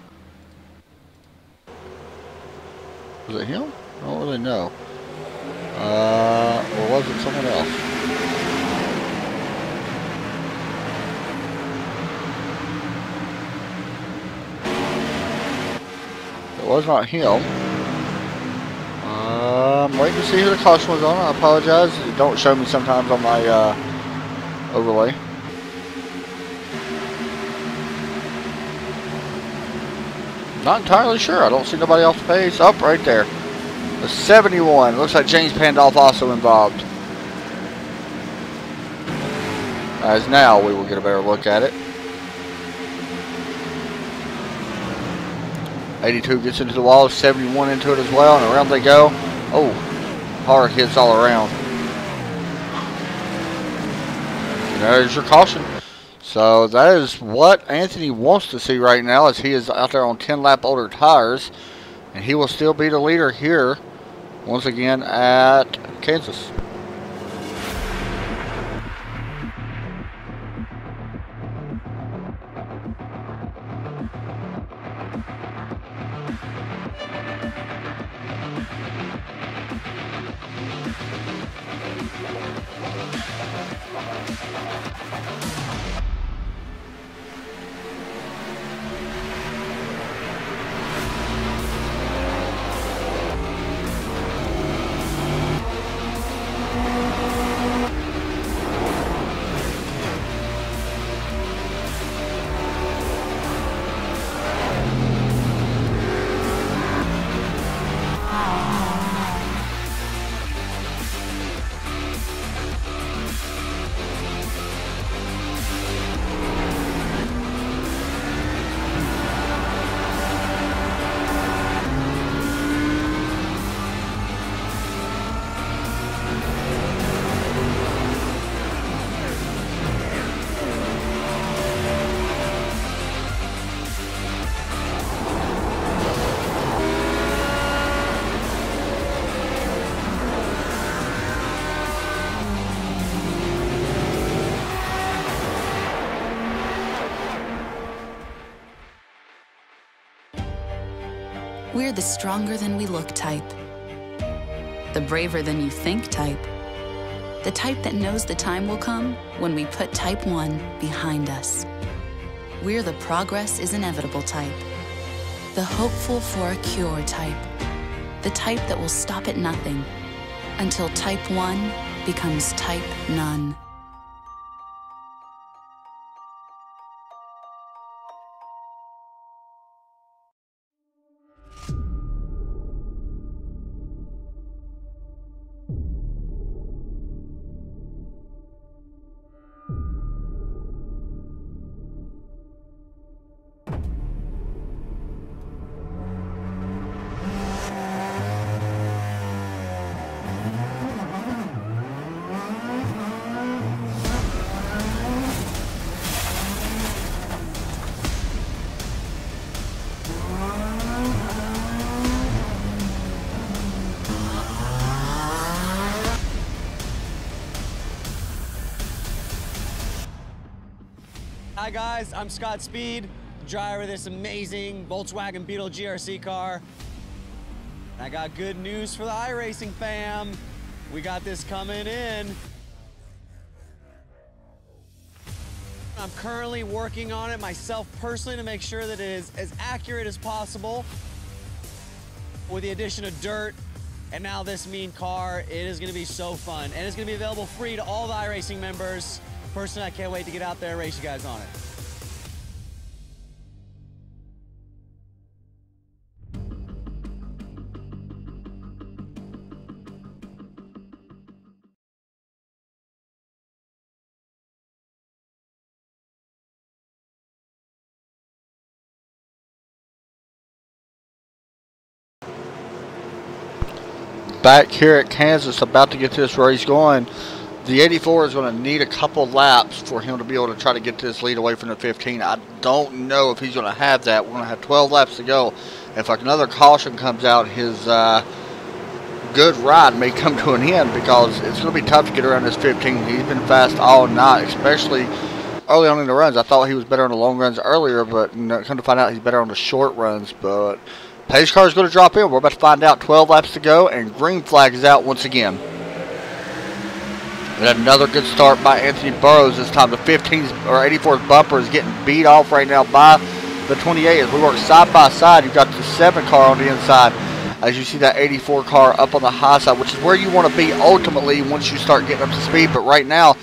Speaker 1: Was it him? I don't really know. Or was it someone else? It was not him. I'm waiting to see who the caution was on. I apologize. It don't show me sometimes on my overlay. Not entirely sure. I don't see nobody off the pace. Up right there. The 71. Looks like James Pandolf also involved. As now we will get a better look at it. 82 gets into the wall, 71 into it as well, and around they go. Oh, hard hits all around. And there's your caution. So that is what Anthony wants to see right now, as he is out there on 10 lap older tires, and he will still be the leader here once again at Kansas.
Speaker 4: We're the stronger than we look type. The braver than you think type. The type that knows the time will come when we put type 1 behind us. We're the progress is inevitable type. The hopeful for a cure type. The type that will stop at nothing until type 1 becomes type none.
Speaker 5: Hi guys, I'm Scott Speed, driver of this amazing Volkswagen Beetle GRC car. I got good news for the iRacing fam. We got this coming in. I'm currently working on it myself personally to make sure that it is as accurate as possible. With the addition of dirt and now this mean car, it is gonna be so fun. And it's gonna be available free to all the iRacing members. Personally, I can't wait to get out there and race you guys on it.
Speaker 1: Back here at Kansas, about to get this race going. The 84 is going to need a couple laps for him to be able to try to get this lead away from the 15. I don't know if he's going to have that. We're going to have 12 laps to go. If another caution comes out, his good ride may come to an end because it's going to be tough to get around this 15. He's been fast all night, especially early on in the runs. I thought he was better on the long runs earlier, but come to find out he's better on the short runs. But pace car is going to drop in. We're about to find out. 12 laps to go, and green flag is out once again. And another good start by Anthony Burrows this time. The 15's or 84's bumper is getting beat off right now by the 28. As we work side by side, you've got the 7 car on the inside. As you see that 84 car up on the high side, which is where you want to be ultimately once you start getting up to speed. But right now,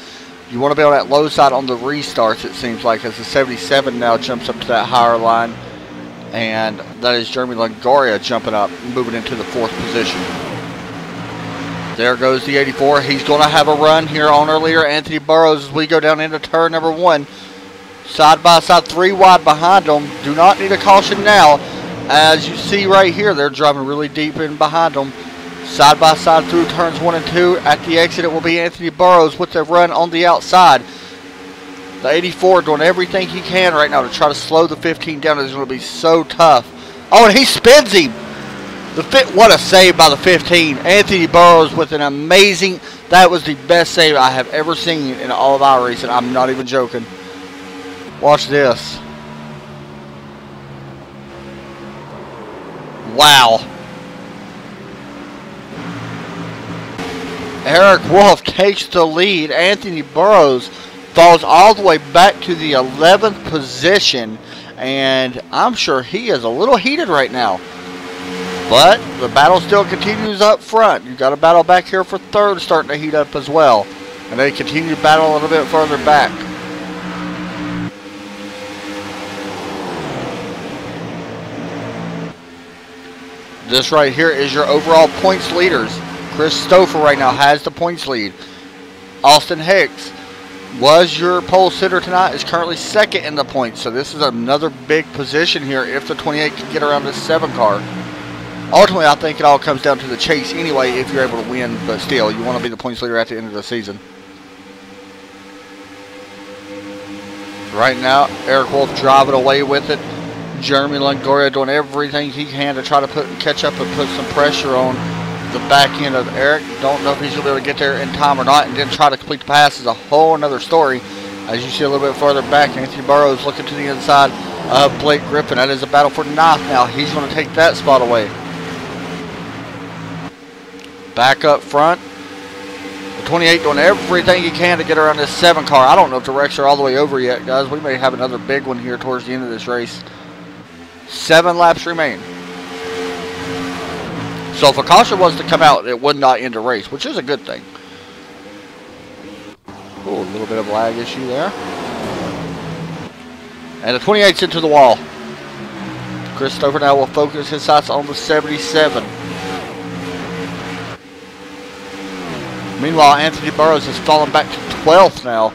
Speaker 1: you want to be on that low side on the restarts, it seems like, as the 77 now jumps up to that higher line. And that is Jeremy Longoria jumping up, moving into the 4th position. There goes the 84. He's going to have a run here on our leader, Anthony Burrows, as we go down into turn number 1. Side by side, 3 wide behind them. Do not need a caution now. As you see right here, they're driving really deep in behind them. Side by side through turns 1 and 2. At the exit, it will be Anthony Burrows with the run on the outside. The 84 doing everything he can right now to try to slow the 15 down. It's going to be so tough. Oh, and he spins him. What a save by the 15. Anthony Burrows with an amazing, that was the best save I have ever seen in all of iRacing. I'm not even joking. Watch this. Wow. Eric Wolf takes the lead. Anthony Burrows falls all the way back to the 11th position, and I'm sure he is a little heated right now. But the battle still continues up front. You've got a battle back here for 3rd starting to heat up as well. And they continue to battle a little bit further back. This right here is your overall points leaders. Chris Stouffer right now has the points lead. Austin Hicks was your pole sitter tonight, is currently 2nd in the points. So this is another big position here if the 28 can get around this 7 car. Ultimately, I think it all comes down to the chase anyway if you're able to win, but still, you want to be the points leader at the end of the season. Right now, Eric Wolf driving away with it. Jeremy Longoria doing everything he can to try to catch up and put some pressure on the back end of Eric. Don't know if he's going to be able to get there in time or not, and then try to complete the pass is a whole other story. As you see a little bit further back, Anthony Burrows looking to the inside. of Blake Griffin. That is a battle for ninth now. He's going to take that spot away. Back up front. The 28 doing everything he can to get around this 7 car. I don't know if the wrecks are all the way over yet, guys. We may have another big one here towards the end of this race. 7 laps remain. So if a caution was to come out, it would not end the race, which is a good thing. Ooh, a little bit of lag issue there. And the 28's into the wall. Christopher now will focus his sights on the 77. Meanwhile, Anthony Burrows has fallen back to 12th now.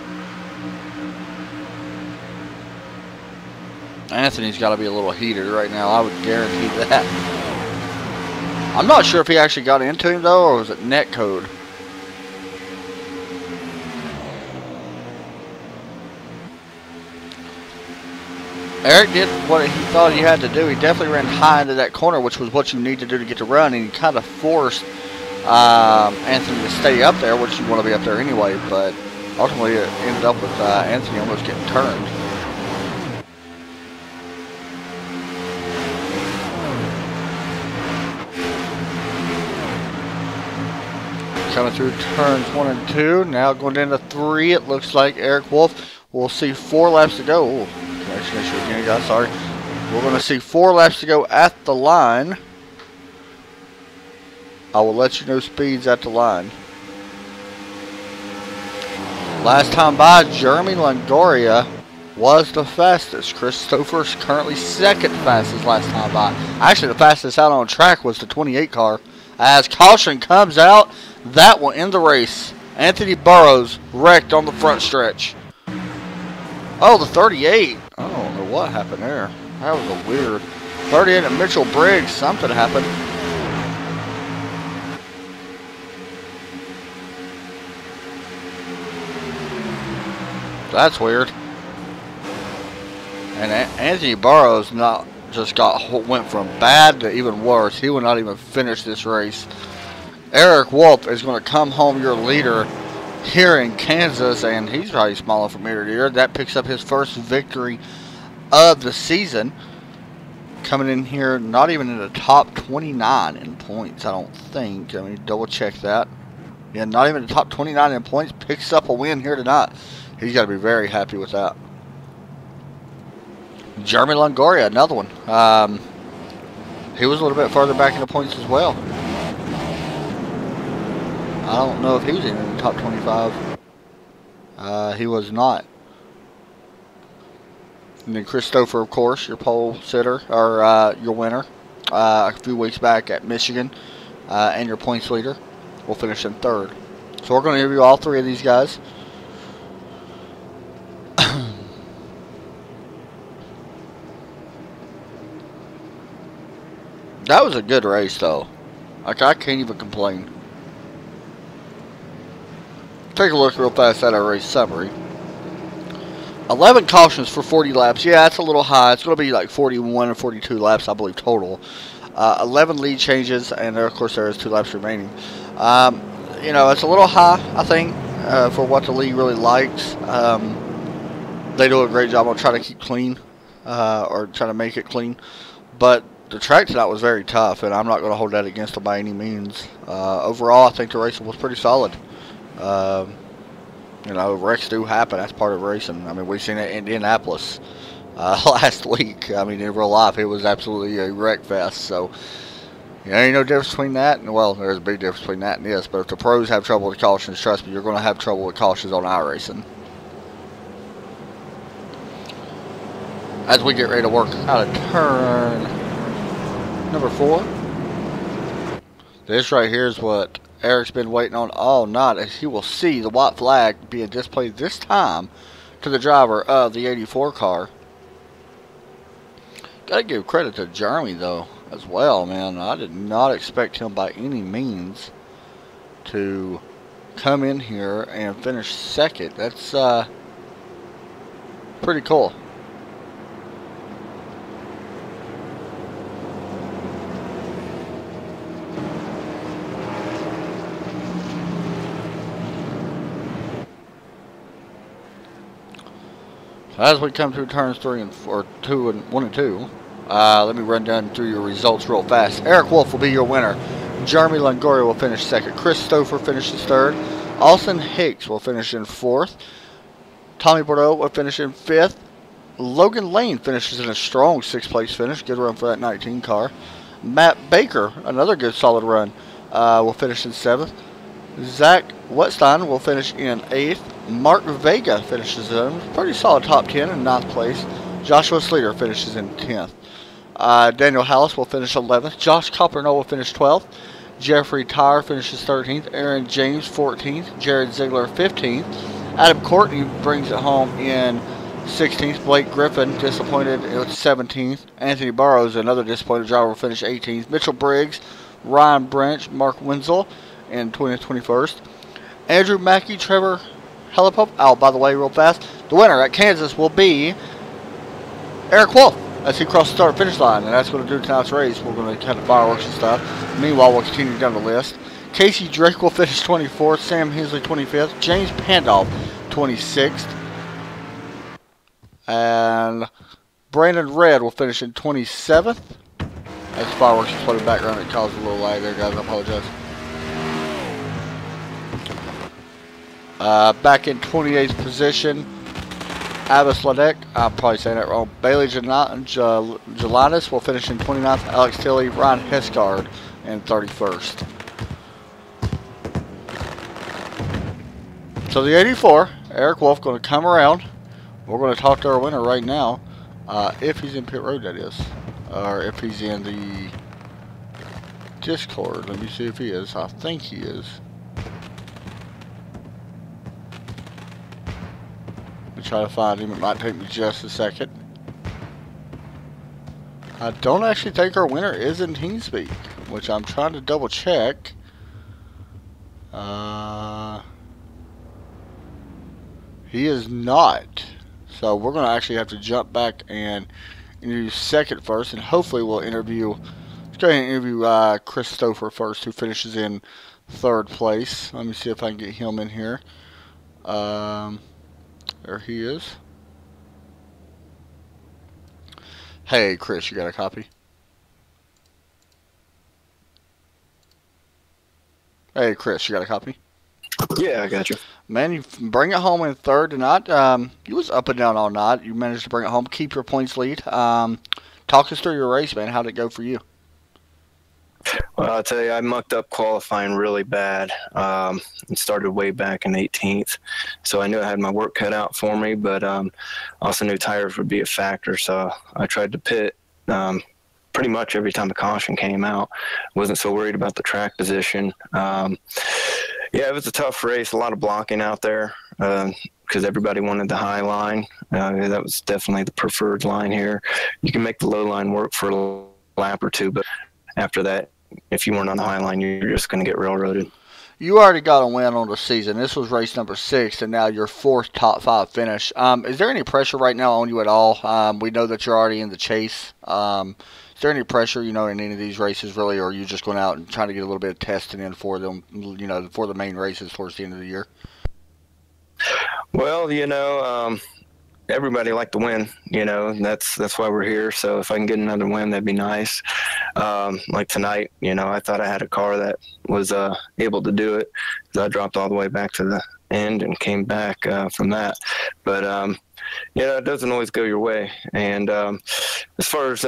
Speaker 1: Anthony's got to be a little heated right now. I would guarantee that. I'm not sure if he actually got into him, though, or was it net code? Eric did what he thought he had to do. He definitely ran high into that corner, which was what you need to do to get the run, and he kind of forced Anthony to stay up there, which you want to be up there anyway, but ultimately it ended up with Anthony almost getting turned. Coming through turns 1 and 2, now going into 3, it looks like Eric Wolf will see 4 laps to go. Ooh. Connection issue again, guys. Sorry. We're going to see 4 laps to go at the line. I will let you know speeds at the line. Last time by, Jeremy Longoria was the fastest. Christopher's currently second fastest last time by. Actually, the fastest out on track was the 28 car. As caution comes out, that will end the race. Anthony Burrows wrecked on the front stretch. Oh, the 38. I don't know what happened there. That was a weird. 38 at Mitchell Briggs. Something happened. That's weird. And Anthony Burrows not just went from bad to even worse. He will not even finish this race. Eric Wolf is going to come home your leader here in Kansas, and he's probably smiling from ear to ear. That picks up his first victory of the season. Coming in here, not even in the top 29 in points, I don't think. Let me double check that. Yeah, not even in the top 29 in points. Picks up a win here tonight. He's got to be very happy with that. Jeremy Longoria, another one. He was a little bit further back in the points as well. I don't know if he was in the top 25. He was not. And then Christopher, of course, your pole sitter, or your winner, a few weeks back at Michigan, and your points leader, will finish in 3rd. So we're going to interview all 3 of these guys. That was a good race, though. Like, I can't even complain. Take a look real fast at our race summary. 11 cautions for 40 laps. Yeah, that's a little high. It's going to be like 41 and 42 laps, I believe, total. 11 lead changes, and there, of course, there is 2 laps remaining. You know, it's a little high, I think, for what the league really likes. They do a great job on trying to keep clean, or trying to make it clean. But the track tonight was very tough, and I'm not going to hold that against them by any means. Overall, I think the race was pretty solid. You know, wrecks do happen. That's part of racing. I mean, we've seen it in Indianapolis last week. I mean, in real life, it was absolutely a wreck fest. So, you know, ain't no difference between that. And, well, there's a big difference between that and this. But if the pros have trouble with cautions, trust me, you're going to have trouble with cautions on iRacing. As we get ready to work out of turn number 4. This right here is what Eric's been waiting on all night, as he will see the white flag being displayed this time to the driver of the 84 car. Gotta give credit to Jeremy, though, as well, man. I did not expect him by any means to come in here and finish second. That's pretty cool. As we come through turns 3 and 4, 2 and 1 and 2, let me run down through your results real fast. Eric Wolf will be your winner. Jeremy Longoria will finish second. Chris Stouffer finishes third. Austin Hicks will finish in fourth. Tommy Bordeaux will finish in fifth. Logan Lane finishes in a strong 6th place finish. Good run for that 19 car. Matt Baker, another good solid run, will finish in 7th. Zach Wetstein will finish in 8th. Mark Vega finishes in pretty solid top 10 in 9th place. Joshua Sleater finishes in 10th. Daniel Hallis will finish 11th. Josh Coppernoll will finish 12th. Jeffrey Tyre finishes 13th. Aaron James 14th. Jared Ziegler 15th. Adam Courtney brings it home in 16th. Blake Griffin disappointed with 17th. Anthony Burrows, another disappointed driver, will finish 18th. Mitchell Briggs, Ryan Branch, Mark Wenzel in 20th, 21st. Andrew Mackey, Trevor Helipop. Oh, by the way, real fast, the winner at Kansas will be Eric Wolf as he crosses the start-finish line, and that's going to do tonight's race. We're going to have the fireworks and stuff. Meanwhile, we'll continue down the list. Casey Drake will finish 24th. Sam Hensley 25th. James Pandolf 26th. And Brandon Red will finish in 27th. As fireworks explode in the background, it caused a little lag there, guys. I apologize. Back in 28th position, Abbas Ladek, I'm probably saying that wrong. Bailey Jelinas will finish in 29th. Alex Tilley, Ryan Hesgard in 31st. So the 84, Eric Wolf, going to come around. We're going to talk to our winner right now. If he's in pit road, that is. Or if he's in the Discord. Let me see if he is. I think he is. Try to find him. It might take me just a second. I don't actually think our winner is in TeamSpeak, which I'm trying to double check. He is not. So we're going to actually have to jump back and interview second first, and hopefully we'll interview. Let's go ahead and interview Chris Stouffer first, who finishes in 3rd place. Let me see if I can get him in here. There he is. Hey, Chris, you got a copy? Hey, Chris, you got a copy?
Speaker 8: Yeah, I got you.
Speaker 1: Man, you bring it home in 3rd tonight. You was up and down all night. You managed to bring it home, keep your points lead. Talk us through your race, man. How'd it go for you?
Speaker 8: Well, I'll tell you, I mucked up qualifying really bad. It started way back in 18th, so I knew I had my work cut out for me, but also knew tires would be a factor, so I tried to pit pretty much every time the caution came out. Wasn't so worried about the track position. Yeah, it was a tough race, a lot of blocking out there because everybody wanted the high line. That was definitely the preferred line here. You can make the low line work for a lap or two, but after that, if you weren't on the high line, you're just going to get railroaded.
Speaker 1: You already got a win on the season. This was race number 6, and now your 4th top 5 finish. Is there any pressure right now on you at all? We know that you're already in the chase. Is there any pressure, in any of these races, really, or are you just going out and trying to get a little bit of testing in for them, for the main races towards the end of the year?
Speaker 8: Well, everybody liked to win, that's why we're here. So if I can get another win, that'd be nice. Like tonight, I thought I had a car that was able to do it. I dropped all the way back to the end and came back from that. But it doesn't always go your way. And as far as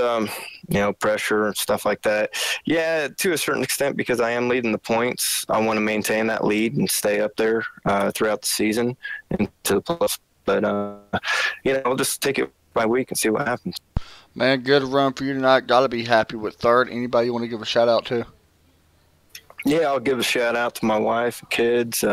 Speaker 8: pressure and stuff like that, yeah, to a certain extent, because I am leading the points, I want to maintain that lead and stay up there throughout the season and to the plus. But, we'll just take it by week and see what happens.
Speaker 1: Man, good run for you tonight. Got to be happy with 3rd. Anybody you want to give a shout-out to?
Speaker 8: Yeah, I'll give a shout-out to my wife, kids,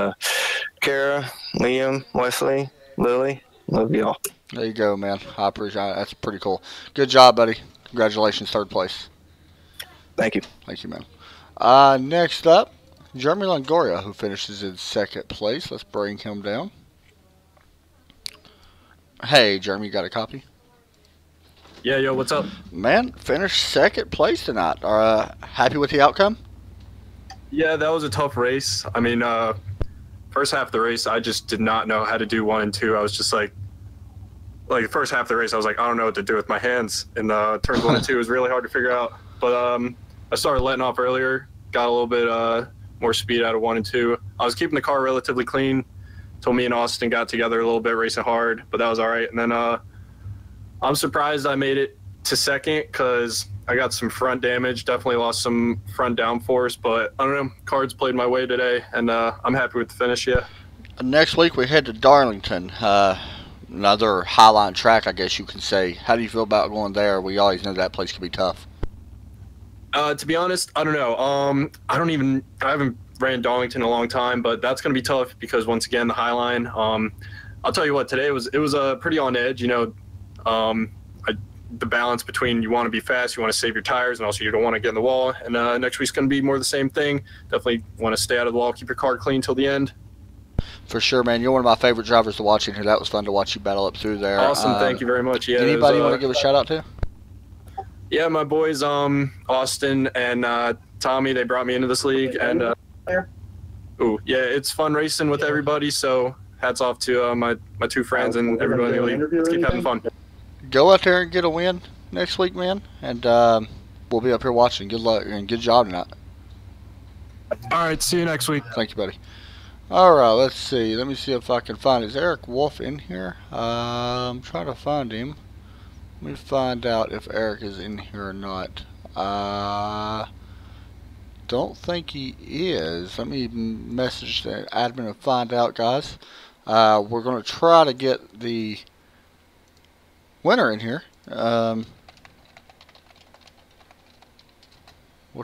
Speaker 8: Kara, Liam, Wesley, Lily. Love y'all.
Speaker 1: There you go, man. I appreciate it. That's pretty cool. Good job, buddy. Congratulations, 3rd place.
Speaker 8: Thank you.
Speaker 1: Thank you, man. Next up, Jeremy Longoria, who finishes in 2nd place. Let's bring him down. Hey, Jeremy, you got a copy?
Speaker 9: Yeah, yo, what's up?
Speaker 1: Man, finished 2nd place tonight. Happy with the outcome?
Speaker 9: Yeah, that was a tough race. I mean, first half of the race, I just did not know how to do 1 and 2. I was just like like the first half of the race, I was like, I don't know what to do with my hands. And turns 1 and 2 was really hard to figure out. But I started letting off earlier, got a little bit more speed out of 1 and 2. I was keeping the car relatively clean till me and Austin got together a little bit racing hard, but that was all right. And then I'm surprised I made it to second because I got some front damage, definitely lost some front downforce, but I don't know, cards played my way today, and I'm happy with the finish, yeah.
Speaker 1: Next week we head to Darlington, another highline track, I guess you can say. How do you feel about going there? We always know that place can be tough.
Speaker 9: To be honest, I don't know. I haven't ran Darlington in a long time, but that's going to be tough because once again, the Highline. I'll tell you what, today it was pretty on edge. You know, the balance between you want to be fast, you want to save your tires, and also you don't want to get in the wall. And next week's going to be more the same thing. Definitely want to stay out of the wall, keep your car clean till the end.
Speaker 1: For sure, man. You're one of my favorite drivers to watch in here. That was fun to watch you battle up through there.
Speaker 9: Awesome, thank you very much. Yeah.
Speaker 1: Anybody you want to give a shout out to?
Speaker 9: Yeah, my boys, Austin and Tommy, they brought me into this league, and yeah, it's fun racing with everybody. So hats off to my two friends and everybody in the league. Let's keep having fun.
Speaker 1: Go out there and get a win next week, man, and we'll be up here watching. Good luck and good job tonight.
Speaker 9: All right, see you next week.
Speaker 1: Thank you, buddy. All right, let's see. Let me see if I can find. Is Eric Wolf in here? I'm trying to find him. Let me find out if Eric is in here or not. Don't think he is. Let me message the admin and find out, guys. We're going to try to get the winner in here. We'll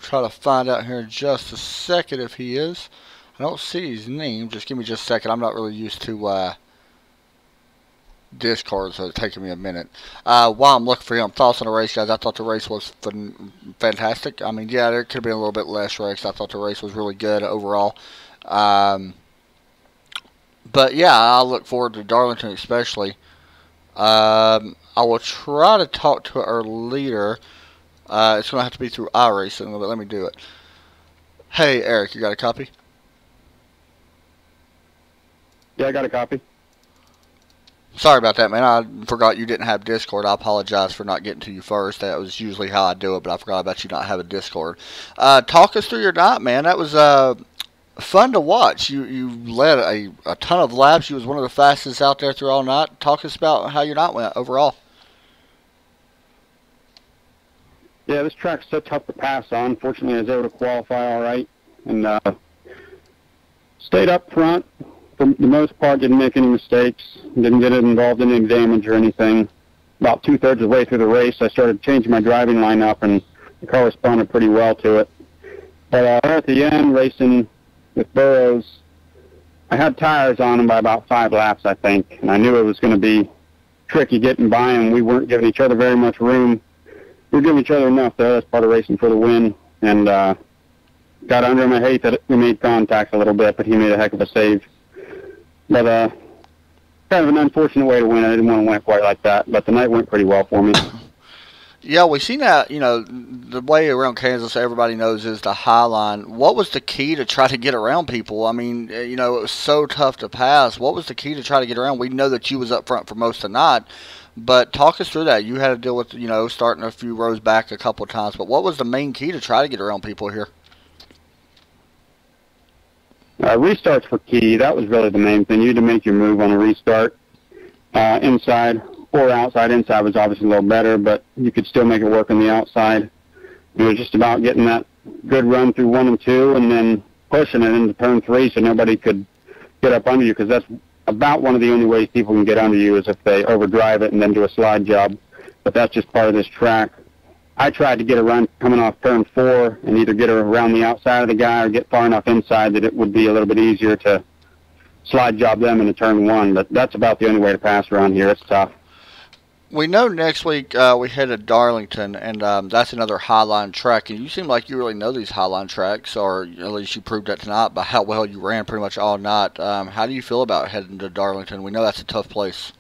Speaker 1: try to find out here in just a second if he is. I don't see his name. Just give me just a second. I'm not really used to Discord, so it's taking me a minute. While I'm looking for him, thoughts on the race, guys? I thought the race was fantastic. I mean, yeah, there could have been a little bit less race. I thought the race was really good overall. But yeah, I look forward to Darlington especially. I will try to talk to our leader. It's going to have to be through iRacing, but let me do it. Hey, Eric, you got a copy?
Speaker 10: Yeah, I got a copy.
Speaker 1: Sorry about that, man. I forgot you didn't have Discord. I apologize for not getting to you first. That was usually how I do it, but I forgot about you not having Discord. Talk us through your night, man. That was fun to watch. You led a ton of laps. You was one of the fastest out there through all night. Talk us about how your night went overall.
Speaker 10: Yeah, this track's so tough to pass on. Fortunately, I was able to qualify all right and stayed up front. For the most part, didn't make any mistakes, didn't get involved in any damage or anything. About 2/3 of the way through the race, I started changing my driving lineup, and the car responded pretty well to it. But at the end, racing with Burrows, I had tires on him by about 5 laps, I think, and I knew it was going to be tricky getting by him. We weren't giving each other very much room. We were giving each other enough, though. That's part of racing for the win, and got under him. I hate that we made contact a little bit, but he made a heck of a save. But kind of an unfortunate way to win. I didn't want to win it quite like that, but the night went pretty well for me.
Speaker 1: Yeah, we've seen that, you know, the way around Kansas, everybody knows, is the high line. What was the key to try to get around people? I mean, you know, it was so tough to pass. What was the key to try to get around? We know that you was up front for most of the night, but talk us through that. You had to deal with, you know, starting a few rows back a couple of times, but what was the main key to try to get around people here?
Speaker 10: Restarts were key. That was really the main thing. You had to make your move on a restart, inside or outside. Inside was obviously a little better, but you could still make it work on the outside. It was just about getting that good run through 1 and 2 and then pushing it into turn 3 so nobody could get up under you, because that's about one of the only ways people can get under you is if they overdrive it and then do a slide job. But that's just part of this track. I tried to get a run coming off turn 4 and either get around the outside of the guy or get far enough inside that it would be a little bit easier to slide job them into turn 1. But that's about the only way to pass around here. It's tough.
Speaker 1: We know next week we head to Darlington, and that's another highline track. And you seem like you really know these highline tracks, or at least you proved that tonight by how well you ran pretty much all night. How do you feel about heading to Darlington? We know that's a tough place.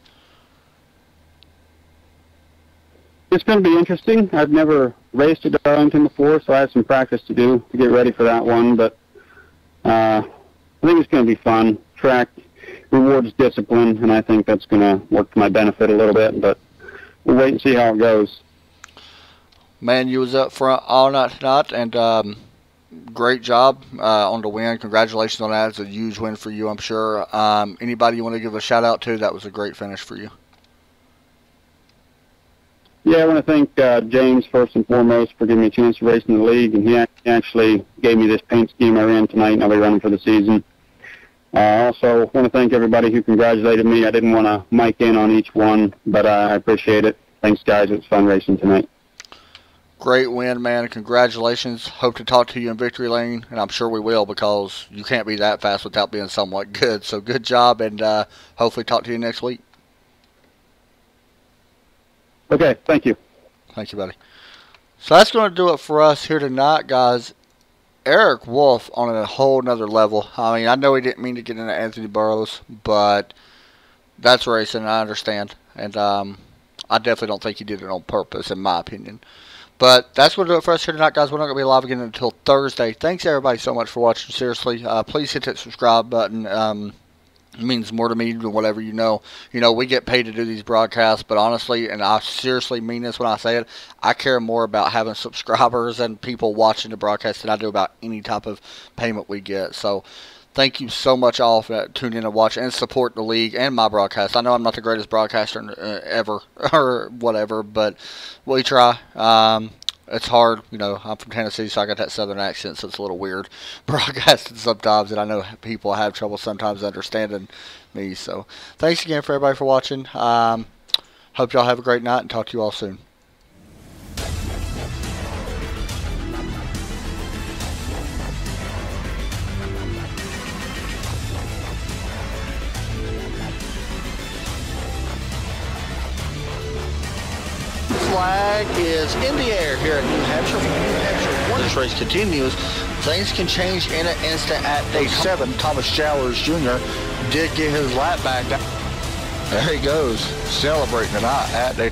Speaker 10: It's going to be interesting. I've never raced at Darlington before, so I have some practice to do to get ready for that one. But I think it's going to be fun. Track rewards discipline, and I think that's going to work to my benefit a little bit, but we'll wait and see how it goes.
Speaker 1: Man, you was up front all night tonight, and great job on the win. Congratulations on that. It's a huge win for you, I'm sure. Anybody you want to give a shout out to? That was a great finish for you.
Speaker 10: Yeah, I want to thank James first and foremost for giving me a chance to race in the league, and he actually gave me this paint scheme I ran tonight, and I'll be running for the season. Also want to thank everybody who congratulated me. I didn't want to mic in on each one, but I appreciate it. Thanks, guys. It was fun racing tonight.
Speaker 1: Great win, man. Congratulations. Hope to talk to you in victory lane, and I'm sure we will, because you can't be that fast without being somewhat good. So good job, and hopefully talk to you next week.
Speaker 10: Okay, thank you.
Speaker 1: Thank you, buddy. So that's going to do it for us here tonight, guys. Eric Wolf on a whole nother level. I mean, I know he didn't mean to get into Anthony Burroughs, but that's racing, I understand. And I definitely don't think he did it on purpose, in my opinion. But that's going to do it for us here tonight, guys. We're not going to be live again until Thursday. Thanks, everybody, so much for watching. Seriously, please hit that subscribe button. It means more to me than whatever you know. You know, we get paid to do these broadcasts, but honestly, and I seriously mean this when I say it, I care more about having subscribers and people watching the broadcast than I do about any type of payment we get. So thank you so much all for tuning in and watching and support the league and my broadcast. I know I'm not the greatest broadcaster ever or whatever, but we try. It's hard, you know, I'm from Tennessee, so I got that southern accent, so it's a little weird broadcasting sometimes, and I know people have trouble sometimes understanding me. So thanks again for everybody for watching. Hope y'all have a great night, and talk to you all soon. Flag is in the air here at New Hampshire. New Hampshire, when this race continues, things can change in an instant at day 7. Thomas Jowers Jr. did get his lap back. There he goes, celebrating tonight at day